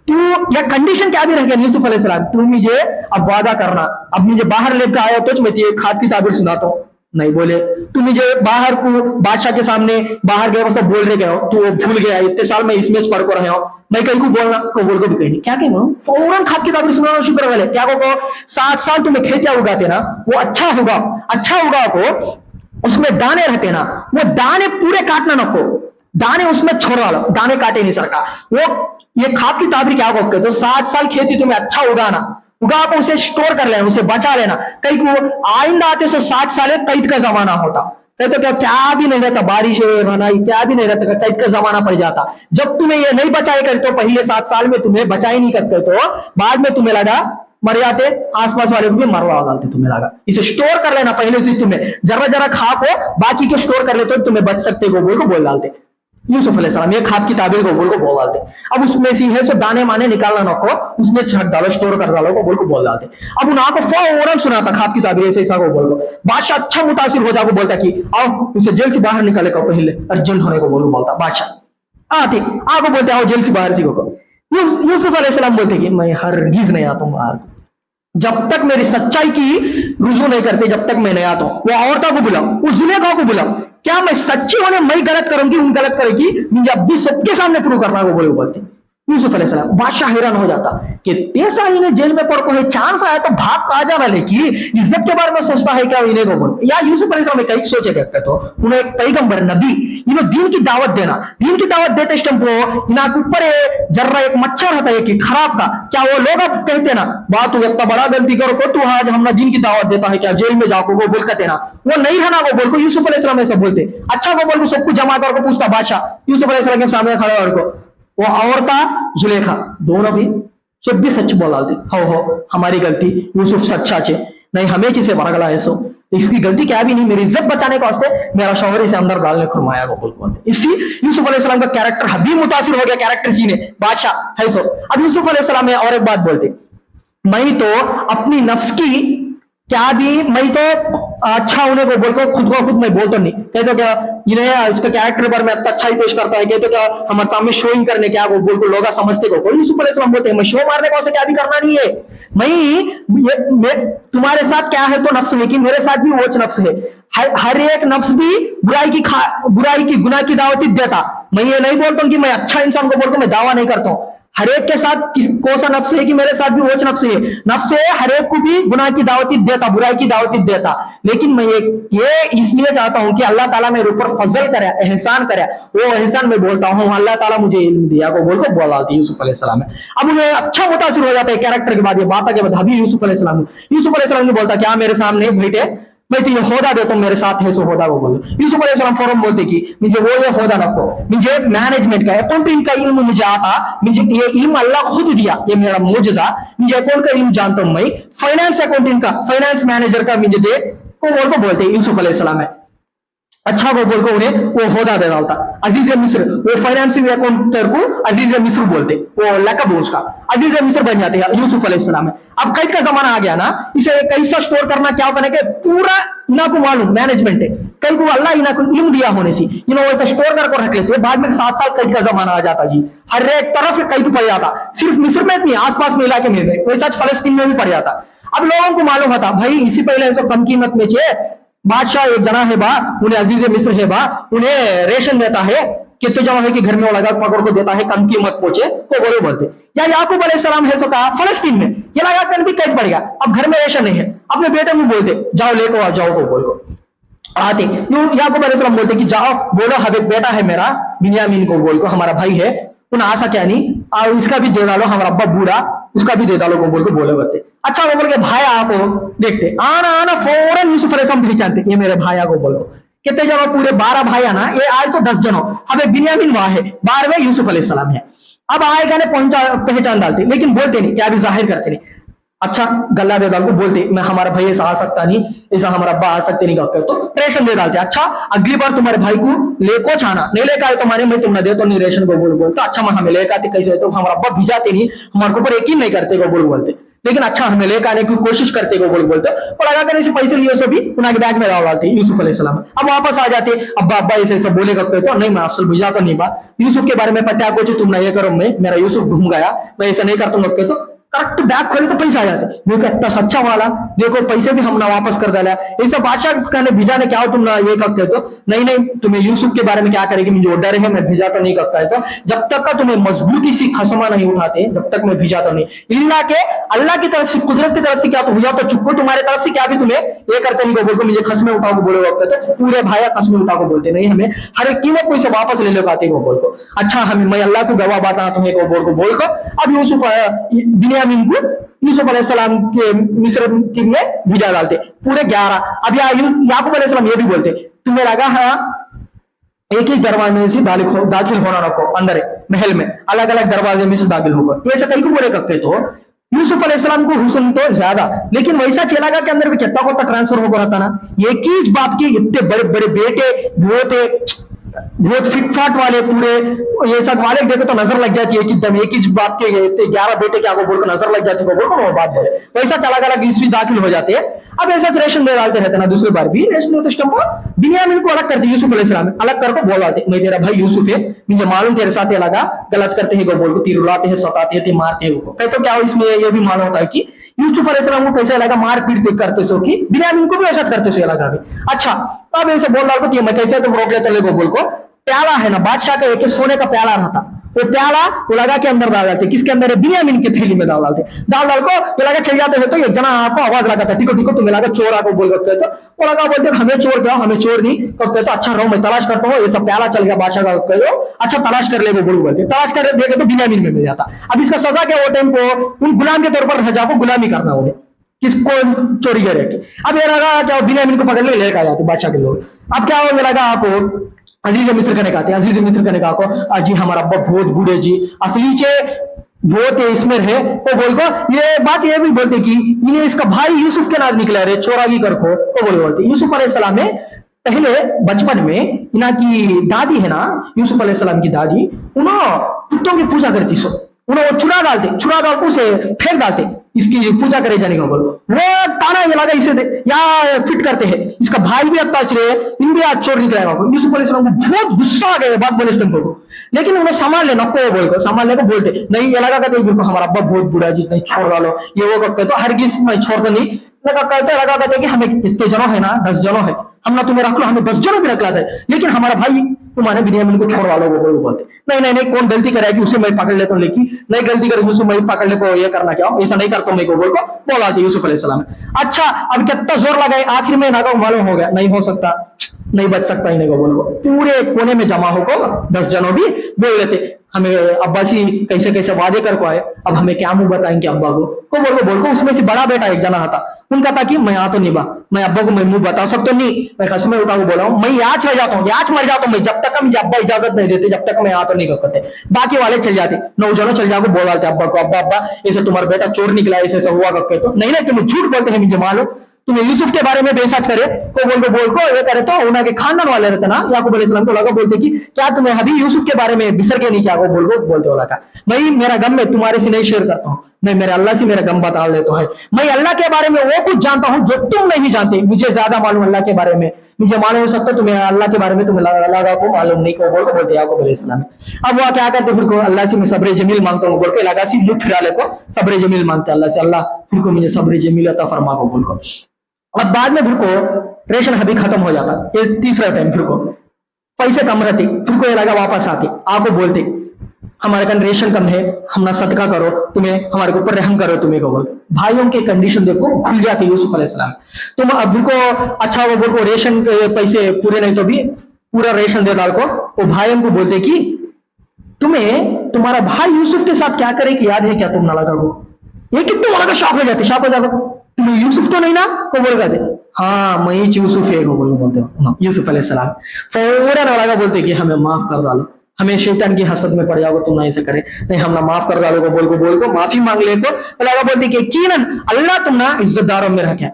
तू, या कंडीशन क्या भी रह गया यूसुफ अलैहिस्सलाम, तू मुझे अब वादा करना, अब मुझे बाहर लेकर आया तो मैं तुझे खाद की ताबीर सुनाता हूँ, नहीं बोले तू मुझे बाहर को बादशाह के सामने बाहर गए सब बोल रहे गए हो, तू भूल गया इतने साल मैं इसमें पढ़ को रहे हो, मैं कहीं को बोलना को बोल को भी कहीं क्या कहूँ, फौरन खाद की ताबीर सुनाना शुरू कर वाले, क्या को 7 साल तुम्हें खेतिया उगाते ना, वो अच्छा होगा को उसमें दाने रहते ना, वो दाने पूरे काटना न को, दाने उसमें छोड़ डालो, दाने काटे नहीं सरका, वो ये खाद की ताबीर क्या को तो 7 साल खेती तुम्हें अच्छा उगा को उसे स्टोर कर लेना, उसे बचा लेना, कहीं को आइंदा आते 7 साल कैद का जमाना होता, तो क्या भी नहीं रहता, बारिश है क्या भी नहीं रहता, कैद का जमाना पड़ जाता, जब तुम्हें ये नहीं बचाए करते तो पहले 7 साल में तुम्हें बचाई नहीं करते तो बाद में तुम्हें लगा मर जाते, आसपास वाले को भी मरवा डालते, तुम्हें लगा इसे स्टोर कर लेना पहले से, तुम्हें जरा खा को बाकी को स्टोर कर लेते तो तुम्हें बच सकते को बोल डालते यूसुफ अलैहिस्सलाम, ये खाद की ताबीर को बोल डालते। अब उसमें से है सो दाने माने निकालना न को, उसमें छक डालो स्टोर कर डालो को बोल डालते। अब उन को फौरन सुनाता खाद की ताबीर ऐसा को बोल, बादशाह अच्छा मुतासिर हो जाको बोलता कि आओ उसे जेल से बाहर निकाले को, पहले अर्जेंट होने को बोलता बादशाह आते आपको बोलते आओ जेल से बाहर सी को, यूसुफ अलैहिस्सलाम बोलते कि मैं हरगिज नहीं आता हूं बाहर, जब तक मेरी सच्चाई की रुजू नहीं करते, जब तक मैं नहीं आता हूं, वो औरतों को बुलाओ, उस जुलेखा को बुलाओ, क्या मैं सच्ची होने मैं गलत करूंगी, उन गलत करेगी, मुझे अब भी सबके सामने प्रूव करना को बोलते यूसुफ अलैहिस्सलाम। बादशाह हैरान हो जाता कि 3 साल इन्हें जेल में पड़ को है, चांस आया तो भाग आ जाना, लेकिन इज्जत के बारे में सोचता है क्या इन्हें को बोल। या यूसुफ अलैहिस्सलाम कई सोचे कहते तो उन्हें एक पैगंबर नबी इन्हों दीन की दावत देना, दीन की दावत देते इस टेम्पो इना के ऊपर जर्रा एक मच्छर होता है कि खराब था, क्या वो लोग अब कहते ना बात तू इतना बड़ा गलती करो को तू आज हमने दीन की दावत देता है क्या जेल में जाको वो बोल कहते ना, वो नहीं रहना वो बोल को यूसुफ अलैहिस्सलाम ऐसा बोलते। अच्छा वो बोल को सब कुछ जमा करके पूछता बादशाह यूसुफ अलैहिस्सलाम के सामने खड़ा और को वो औरता जुलेखा दोनों भी सब भी सच बोला दे, हो हमारी गलती, यूसुफ सच्चा चे नहीं हमें किसे बरगला है, सो इसकी गलती क्या भी नहीं, मेरी इज्जत बचाने का वास्ते मेरा शौहर इसे अंदर डालने खुरमाया को बोलते। इसी यूसुफ अलैहिस्सलाम का कैरेक्टर हबी मुतासिर हो गया कैरेक्टर सीने बादशाह है सो। अब यूसुफ अलैहिस्सलाम और एक बात बोलते, मैं तो अपनी नफ्स की क्या भी मैं तो अच्छा होने को बोल को खुद मैं बोलता नहीं, कहते क्या इन्हें इसका कैरेक्टर पर मैं अच्छा ही पेश करता है, कहते क्या हमारे सामने शोइंग करने क्या को बोल को लोग समझते को कोई यूसुफ अलैहिस्सलाम बोलते हैं मैं शो मारने को क्या भी करना नहीं है, मैं तुम्हारे साथ क्या है तो नफ्स, लेकिन मेरे साथ भी वो नफ्स है, हर एक नफ्स भी बुराई की गुनाह की दावत देता। मैं ये नहीं बोलता हूँ कि मैं अच्छा इंसान को बोलकर मैं दावा नहीं करता हूँ, हर एक के साथ कौन सा नफ्स है कि मेरे साथ भी वो नफ्स है, नफ्स है हर एक को भी गुनाह की दावती देता, बुराई की दावती देता, लेकिन मैं ये इसलिए चाहता हूं कि अल्लाह ताला मेरे ऊपर फजल करे, एहसान करे, वो एहसान मैं बोलता हूं अल्लाह ताला मुझे इल्म दिया को बोल को बोला यूसुफ अलैहिस्सलाम है। अब उन्हें अच्छा मुतासिर हो जाता है कैरेक्टर के बाद, ये बात के बाद हबी यूसुफ अलैहिस्सलाम ने बोलता क्या मेरे सामने बैठे मैं तो ये होदा देता हूं, मेरे साथ है सो होदा वो बोलो। यूसुफ अलैहिस्सलाम फौरन बोलते कि मुझे वो ये होदा रखो, मुझे मैनेजमेंट का अकाउंटिंग का इल्म मुझे आता, मुझे ये इल्म अल्लाह खुद दिया, ये मेरा मुजजा, मुझे अकाउंट का इल्म जानता हूं, मैं फाइनेंस अकाउंटिंग का फाइनेंस मैनेजर का मुझे दे को बोल को बोलते यूसुफ अलैहिस्सलाम है। अच्छा वो बोल को उन्हें वो होदा दे डालता। अजीज मिस्र वो फाइनेंसिंग अकाउंटर को अजीज मिस्र बोलते, वो लकब है उसका, अजीज मिस्र बन जाते हैं यूसुफ अलैहिस्सलाम है। अब कैद का जमाना आ गया ना, इसे कैसा स्टोर करना क्या करने के पूरा इना को मालूम मैनेजमेंट है, कई को अल्लाह इना को इल्म दिया होने से इन्हों वैसा स्टोर करके रख लेते, बाद में 7 साल कैद का जमाना आ जाता जी, हर एक तरफ कैद पड़ जाता, सिर्फ मिस्र में नहीं आसपास में इलाके में वैसा फलस्तीन में भी पड़ जाता। अब लोगों को मालूम होता भाई इसी पहले कम कीमत में चे बादशाह एक जना है बा, उन्हें अजीज मिस्र है बा, उन्हें रेशन देता है कितने जमा है कि घर में लगा पकड़ को देता है कम कीमत पहुंचे तो बोले बोलते, या याकूब अलैहिस्सलाम है सो कहा फलस्तीन में ये लगा कर भी कैद पड़ गया, अब घर में रेशन नहीं है, अपने बेटे को बोलते जाओ लेको आ जाओ को बोल को आते, याकूब अलैहिस्सलाम बोलते कि जाओ बोलो हब एक बेटा है मेरा बिन्यामीन को बोल को हमारा भाई है, उन्हें आशा क्या नहीं और इसका भी दे डालो, हमारा अब्बा बूढ़ा उसका भी दे डालो को बोल को बोले बोलते। अच्छा वो बोल के भाई आपको देखते आना आना फौरन यूसुफ अलैहिस्सलाम पहचानते ये मेरे भाई को बोलो, कितने जनो पूरे 12 भाई आना, ये आज तो 10 जनों, अब एक बिन्यामीन वहां है, 12वें यूसुफ अलैहिस्सलाम है। अब आएगा ने पहचान डालते लेकिन बोलते नहीं, क्या भी जाहिर करते नहीं। अच्छा गल्ला दे डाल को बोलते मैं हमारा भाई ऐसा आ सकता नहीं, ऐसा हमारा अब्बा आ सकते नहीं कहते, तो रेशन दे डालते। अच्छा अगली बार तुम्हारे भाई को लेको छाना नहीं लेकर आए तुम्हारे मैं तुमने दे तो नहीं रेशन को बोल बोलते, अच्छा मैं हमें लेकर आते कैसे तो हमारा अब्बा भिजाते नहीं, हमारे ऊपर यकीन नहीं करते को बोल बोलते, लेकिन अच्छा हमें लेकर आने की कोशिश करते को बोल बोलते, और अगर करने से पैसे लिए सो भी उनके बैग में डालते यूसुफ अलैहिस्सलाम। अब वापस आ जाते अब्बा अब्बा ऐसे ऐसे बोले करते तो नहीं मैं अफसल भिजा तो नहीं बात यूसुफ के बारे में पता कुछ तुम ये करो, मैं मेरा यूसुफ घूम गया मैं ऐसा नहीं करता हूँ, तो करेक्ट बैग खोले तो पैसा आ जाते, देखो इतना सच्चा वाला देखो पैसे भी हमने वापस कर डाला, ऐसा बादशाह ने भेजा ने क्या हो तुम ये करते तो नहीं नहीं तुम्हें यूसुफ के बारे में क्या करेगी मुझे वो डर है मैं भेजा तो नहीं करता है, तो जब तक का तुम्हें मजबूती से खसमा नहीं उठाते जब तक मैं भेजा तो नहीं, इल्ला के अल्लाह की तरफ से कुदरत की तरफ से क्या तो भेजा तो चुप तुम्हारे तरफ से क्या भी तुम्हें ये करते नहीं को बोलते मुझे खसमे उठा को बोले वक्त तो पूरे भाई खसमे उठा को बोलते नहीं, हमें हर एक कीमत को इसे वापस ले लो आते को बोल को। अच्छा हमें मैं अल्लाह को गवाह बाता तुम्हें को बोल को अब यूसुफ बिन्यामीन को यूसुफ अलैहिस्सलाम के मिस्र में भेजा डालते पूरे 11। अब याकूब अलैहिस्सलाम ये भी बोलते तुम्हें लगा हाँ एक ही दरवाजे में से दाखिल होना रखो अंदर महल में अलग अलग दरवाजे में से दाखिल होगा, ऐसे कई को बोले करते तो यूसुफ अलैहिस्सलाम को हुस्न तो ज्यादा, लेकिन वैसा चेलागा के अंदर भी कितना को ट्रांसफर होकर रहता ना, एक ही बाप के इतने बड़े बड़े बेटे बहुत फिटफाट वाले पूरे ये सब वाले देखो तो नजर लग जाती है एकदम एक ही बाप के 11 बेटे के आगे बोलकर नजर लग जाती है बोलकर वो बात बोले, वैसा चला गया 20वीं दाखिल हो जाते हैं। अब ऐसा रेशन दे डालते रहते ना, दूसरी बार भी रेशन देते इस टाइम को बिन्यामीन को अलग करते, यूसुफ अलैहिस्सलाम अलग करके बोल डालते, मैं तेरा भाई यूसुफ है, मुझे मालूम तेरे साथ ये लगा गलत करते हैं, बोल को तीर उड़ाते हैं, सताते हैं, मारते हैं। तो क्या इसमें ये भी मालूम होता है कि यूसुफ अलैहिस्सलाम को कैसे लगा मार पीट करते सो कि बिन्यामीन को भी ऐसा करते सो लगा भी। अच्छा अब ऐसे बोल डाल को मैं कैसे तुम रोक लेते ले बोल को, प्याला है ना बादशाह का एक सोने का प्याला रहता, वो प्याला वो लगा के अंदर डाल डालते, किसके अंदर है, बिन्यामीन की थैली में डाल डालते, डाल को वो लगा चल जाते हैं। तो एक जना आपको आवाज लगाता टिको टिको, तुम्हें लगा चोर आपको बोल करते, तो वो लगा बोलते हमें चोर क्या, हमें चोर नहीं कहते, तो अच्छा रहो मैं तलाश करता हूँ, ये सब प्याला चल गया बादशाह का, अच्छा तलाश कर ले वो बोल बोलते, तलाश कर देखे तो बिन्यामीन में मिल जाता। अब इसका सजा क्या, वो टाइम को उन गुलाम के तौर पर रजा को गुलामी करना उन्हें, किसको चोरी करे। अब ये लगा क्या बिन्यामीन को पकड़ ले लेकर आ जाते बादशाह के लोग। अब क्या हो लगा आपको अजीज मिस्र कहने का, अजीज मिस्र कहने का को जी हमारा अब्बा बहुत बूढ़े जी असली चे बहुत इसमें है, तो बोल को ये बात ये भी बोलते कि इन्हें इसका भाई यूसुफ के नाम निकला रे चोरागी कर को, तो बोलते यूसुफ अलैहिस्सलाम में पहले बचपन में इना की दादी है ना, यूसुफ अलैहिस्सलाम की दादी उन्होंने कुत्तों की पूजा करती, सो उन्हें वो चुरा डालते, चुरा डाल को उसे फेंक डालते, इसकी पूजा करे जाने का बोलो, वो ताना ये लगा इसे या फिट करते हैं, इसका भाई भी अब चले इन भी आज चोर निकलेगा। यूसुफ अलैहिस्सलाम को बहुत गुस्सा आ गया बात बोले इस को, लेकिन उन्हें संभाल लेना को बोल को संभाल लेकर बोलते नहीं, ये लगा कहते हमारा अब्बा बहुत बुरा जी नहीं छोड़ डालो, ये वो कहते तो हर किस मैं छोड़ते नहीं लगा कहते कि हमें इतने जनों है ना 10 जनों है, हम ना तुम्हें रख लो, हमें 10 जनों भी रख लाते, लेकिन हमारा भाई तुम्हारे बिन्यामीन को छोड़वा लो वो बोलते नहीं नहीं नहीं कौन गलती करे कि उसे मैं पकड़ लेता हूँ, लेकिन नहीं गलती करे उसे मैं पकड़ ले को ये करना क्या ऐसा नहीं करता मैं को बोल को बोला यूसुफ अलैहिस्सलाम। अच्छा अब कितना जोर लगाए आखिर में नागा मालूम हो गया नहीं हो सकता, नहीं बच सकता इन्हें को बोल को, पूरे कोने में जमा हो को 10 जनों भी बोल लेते हमें अब्बा जी कैसे कैसे वादे कर पाए, अब हमें क्या मुंह बताएंगे अब्बा को बोल को उसमें से बड़ा बेटा एक जना था, उनका था कि मैं यहाँ तो नहीं बा, मैं अब्बा को मैं मुंह बता सकता नहीं, मैं कसम उठा को बोला हूँ मैं यहाँ चल जाता हूँ, यहाँ मर जाता हूँ मैं, जब तक मुझे अब्बा इजाजत नहीं देते जब तक मैं यहाँ तो नहीं करते। बाकी वाले चल जाते 9 जनों चल जाकर बोल डालते अब्बा को, अब्बा अब्बा ऐसे तुम्हारा बेटा चोर निकला ऐसे ऐसा हुआ करके, तो नहीं नहीं तुम झूठ बोलते हैं मुझे मालूम, तुम्हें यूसुफ के बारे में बेसाच करे को बोल को ये करे, तो उनके खानदान वाले रहते ना याकूब अलैहिस्सलाम को लगा बोलते कि क्या तुम्हें अभी यूसुफ के बारे में बिसर के नहीं क्या को बोलते हो लगा, मैं मेरा गम में तुम्हारे से नहीं शेयर करता हूँ, मैं मेरे अल्लाह से मेरा गम बता देता है, मैं अल्लाह के बारे में वो कुछ जानता हूँ जो तुम नहीं जानते, मुझे ज्यादा मालूम अल्लाह के बारे में, मुझे मालूम हो सकता तुम्हें अल्लाह के बारे में तुम्हें अल्लाह को मालूम नहीं को बोलते याकूब अलैहिस्सलाम। अब वह क्या करते फिर को अल्लाह से मैं सब्र जमील मांगता हूँ बोल के लगा सी मुंह फिरा ले को सब्र जमील मांगते अल्लाह से, अल्लाह फिर को मुझे सब्र जमील अता फरमा को बोल को। अब बाद में फिर को रेशन हबी खत्म हो जाता, ये तीसरा टाइम फिर को पैसे कम रहते, फिर को ये लगा वापस आते आपको बोलते हमारे कन रेशन कम है, हम ना सदका करो, तुम्हें हमारे ऊपर रहम करो, तुम्हें को बोल भाइयों के कंडीशन देखो खुल जाते यूसुफ अलैहिस्सलाम। तुम अब को अच्छा वो बोल को रेशन पैसे पूरे नहीं तो भी पूरा रेशन दे डाल को, वो भाइयों को बोलते कि तुम्हें तुम्हारा भाई यूसुफ के साथ क्या करे कि याद है क्या, तुम ना लगा वो ये कितने लगा शॉक हो जाते तुम्हें यूसुफ तो नहीं ना को बोल गए, हाँ मैं यूसुफ है को बोलते हो यूसुफ अलैहिस्सलाम फौरन लगा बोलते कि हमें माफ कर डालो, हमें शैतान की हसद में पड़ जाओगे तुम ना ऐसे करे, नहीं हम ना माफ कर डालो बोल को माफी मांग ले को लगा बोलते कि यकीनन अल्लाह तुम ना इज्जतदारों में रखे,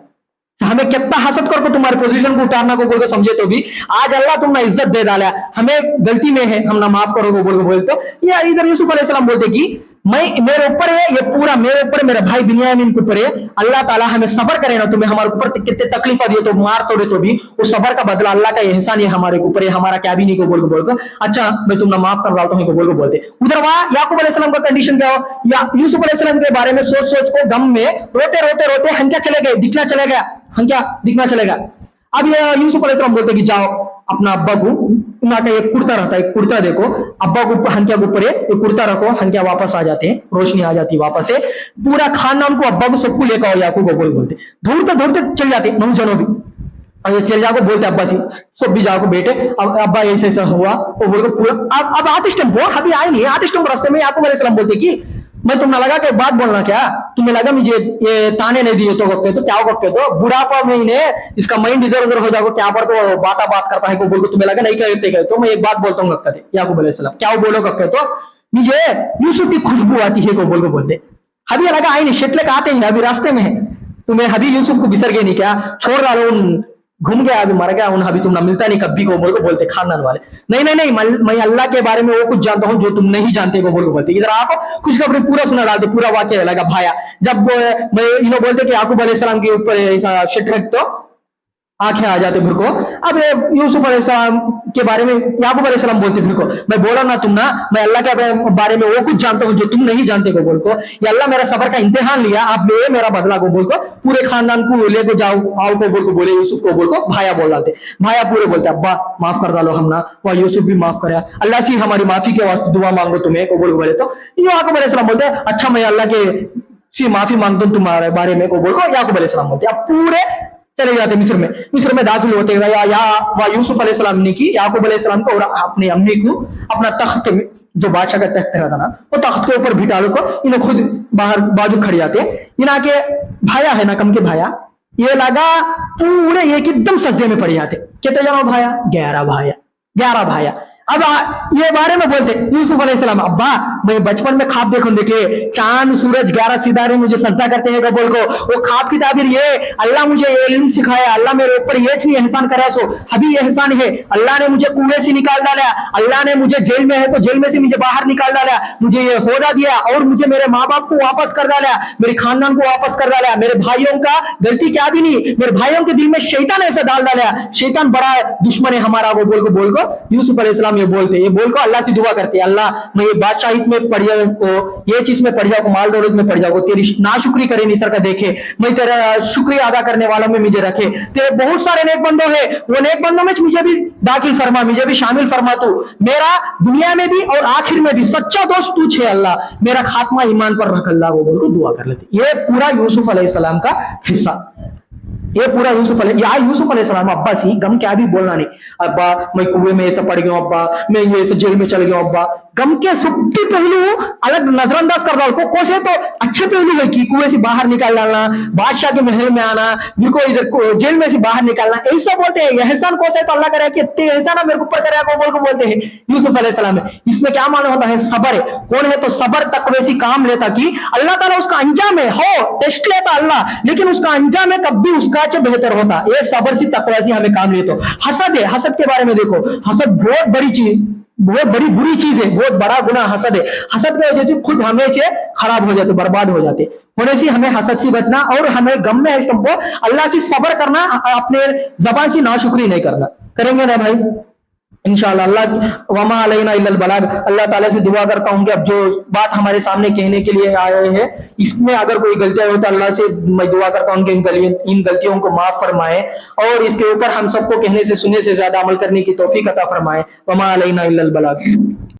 हमें कितना हसद कर को तुम्हारे पोजीशन को उतारना को बोल को समझे तो भी आज अल्लाह तुम ना इज्जत दे डाला, हमें गलती में है हम ना माफ करो बोल को बोलते। या इधर यूसुफ अलैहिस्सलाम बोलते कि मैं मेरे ऊपर है ये पूरा मेरे ऊपर मेरे भाई बिन्यामीन के ऊपर है, अल्लाह ताला हमें सब्र करे ना, तुम्हें हमारे ऊपर कितने तकलीफ दिए तो मार तोड़े तो भी उस सब्र का बदला अल्लाह का एहसान है हमारे ऊपर है, हमारा क्या भी नहीं को बोल को अच्छा मैं तुम ना माफ कर डालता हूँ बोल को बोलते। उधर वहां याकूब अलैहिस्सलाम का कंडीशन क्या हो, या यूसुफ अलैहिस्सलाम के बारे में सोच को गम में रोते हम क्या चले गए दिखना चलेगा, हम क्या दिखना चलेगा। अब ये यूसुफ अलैहिस्सलाम बोलते कि जाओ अपना अब्बा को उनका एक कुर्ता रहता है, एक कुर्ता देखो अब्बा को हंकिया के ऊपर एक कुर्ता रखो, हंकिया वापस आ जाते हैं, रोशनी आ जाती है वापस से, पूरा खानदान को अब्बा को सबको लेकर आओ याकूब को बोलते दौड़ते चल जाते 9 जनों भी, और ये चल जाओ बोलते अब्बा से सब भी जाओ बेटे अब अब्बा ऐसे ऐसा हुआ वो बोल पूरा अब आतिश टेम्पो अभी आए नहीं, आतिश टेम्पो रास्ते में याकूब अलैहिस्सलाम बोलते कि मैं तुमने लगा कि बात बोलना क्या, तुम्हें लगा मुझे ये ताने नहीं दिए तो क्या वक्त तो बुढ़ापा में इन्हें इसका माइंड इधर उधर हो जाएगा, क्या पर तो बात करता है को बोल तुम्हें लगा नहीं कहते तो मैं एक बात बोलता हूँ याकूब अलैहिस्सलाम क्या वो बोलो तो मुझे यूसुफ की खुशबू आती है को बोलते अभी लगा आई नहीं शेटले आते ही अभी रास्ते में है, तुम्हें अभी यूसुफ को बिसर गए नहीं क्या, छोड़ डालो उन घूम गया, अभी मर गया, उन्हें अभी तुम ना मिलता नहीं कभी को बोल को बोलते खानदान वाले। नहीं नहीं नहीं, मैं अल्लाह के बारे में वो कुछ जानता हूँ जो तुम नहीं जानते को बोल को बोलते। इधर आप कुछ कपड़े पूरा सुना डालते, पूरा वाक्य लगा भाया। जब मैं इन्हों बोलते कि याकूब अलैहिस्सलाम के ऊपर ऐसा शिट रख तो आंखें आ जाते फिर को। अब यूसुफ अलैहिस्सलाम के बारे में याकूब अलैहिस्सलाम बोलते फिर को, मैं बोला ना तुम ना, मैं अल्लाह के बारे में वो कुछ जानता हूँ जो तुम नहीं जानते को बोल को। ये अल्लाह मेरा सबर का इम्तिहान लिया, आप ले मेरा बदला को बोल को, पूरे खानदान को लेके जाओ आओ को बोल को बोले, यूसुफ को बोल को भाया बोल डालते। भाया पूरे बोलते अब्बा माफ कर डालो हम ना, वह यूसुफ भी माफ करे, अल्लाह से हमारी माफी के वास्ते दुआ मांगो तुम्हें को बोल बोले। तो याकूब अलैहिस्सलाम बोलते अच्छा मैं अल्लाह के से माफी मांगता हूँ तुम्हारे बारे में को बोल को याकूब अलैहिस्सलाम बोलते। अब पूरे चले जाते मिस्र में दाखिल होते हुए या यूसुफ अलैहिस्सलाम ने की याकूब अलैहिस्सलाम को और अपनी अम्मी को अपना तख्त जो बादशाह का तख्त रहता ना, वो तख्त के ऊपर बिठा को इन्हें खुद बाहर बाजू खड़ी जाते। इन्हें के भाया है ना कम के भाया, ये लगा पूरे एक एकदम सज्जे में पड़ जाते। कितने जानो भाया? 11 भाया। अब ये बारे में बोलते यूसुफ अलैहिस्सलाम अब्बा मैं बचपन में ख्वाब देखे चांद सूरज 11 सितारे मुझे सजदा करते हैं बोल को, वो ख्वाब की ताबीर ये अल्लाह मुझे इल्म सिखाया, अल्लाह मेरे ऊपर ये चीज एहसान कराया, सो अभी ये एहसान है अल्लाह ने मुझे कुएं से निकाल डाला, अल्लाह ने मुझे जेल में है तो जेल में से मुझे बाहर निकाल डाला, मुझे ये ओहदा दिया और मुझे मेरे माँ बाप को वापस कर डाला, मेरे खानदान को वापस कर डाला, मेरे भाइयों का गलती क्या भी नहीं, मेरे भाइयों के दिल में शैतान ऐसा डाल डाला, शैतान बड़ा दुश्मन है हमारा वो बोल को यूसुफ अलैहिस्सलाम ये बोल को अल्लाह से दुआ करते, अल्लाह मैं ये बादशाहित में पड़ जाऊं को, ये चीज में पड़ जाऊं, माल दौलत में पड़ जाऊं, तेरी नाशुक्री करे नहीं सर का देखे, मैं तेरा शुक्रिया अदा करने वालों में मुझे रखे, तेरे बहुत सारे नेक बंदों है, वो नेक बंदों में मुझे भी दाखिल फरमा, मुझे भी शामिल फरमा, तू मेरा दुनिया में भी और आखिर में भी सच्चा दोस्त तू छे अल्लाह, मेरा खात्मा ईमान पर रख अल्लाह वो बोल को दुआ कर लेते। ये पूरा यूसुफ अलैहिस्सलाम का हिस्सा, ये पूरा यूसुफ अलैहिस्सलाम अब्बा सी गम क्या भी बोलना नहीं, अब्बा मैं कुएं में ऐसा पड़ गया, अब्बा मैं ये ऐसे जेल में चल गया, अब्बा गम के सुट्टी पहलू अलग नजरअंदाज कर डालो, कोसे तो अच्छे पहलू है कि कुएं से बाहर निकाल डालना, बादशाह के महल में आना, बिल्को इधर जेल में से बाहर निकालना, ऐसा बोलते हैं। एहसान कोसे तो अल्लाह करे कि एहसान मेरे ऊपर करे बोल को बोलते हैं यूसुफ अलैहिस्सलाम में। इसमें क्या मालूम होता है? सबर है। कौन है तो सबर तकवे से काम लेता कि अल्लाह ताला उसका अंजाम है हो टेस्ट लेता अल्लाह, लेकिन उसका अंजाम है कभी उसका बेहतर होता। ये सबर से तकवा से हमें काम ले। तो हसद है, हसद के बारे में देखो, हसद बहुत बड़ी चीज, बहुत बड़ी बुरी चीज है, बहुत बड़ा गुनाह हसद है। हसद की वजह से खुद हमेशा खराब हो जाते, बर्बाद हो जाते। होने से हमें हसद से बचना और हमें गम में है तुमको अल्लाह से सबर करना, अपने जबान से नाशुक्री नहीं करना। करेंगे ना भाई इंशाअल्लाह। अल्लाह वमा अलैना इल्लल बलाग। अल्लाह ताला से दुआ करता हूँ कि अब जो बात हमारे सामने कहने के लिए आए हैं इसमें अगर कोई गलतियां हो तो अल्लाह से मैं दुआ करता हूँ कि इन गलतियों को माफ फरमाए और इसके ऊपर हम सबको कहने से सुनने से ज्यादा अमल करने की तौफीक अता फरमाए। वमा अलैना इल्लल बलाग।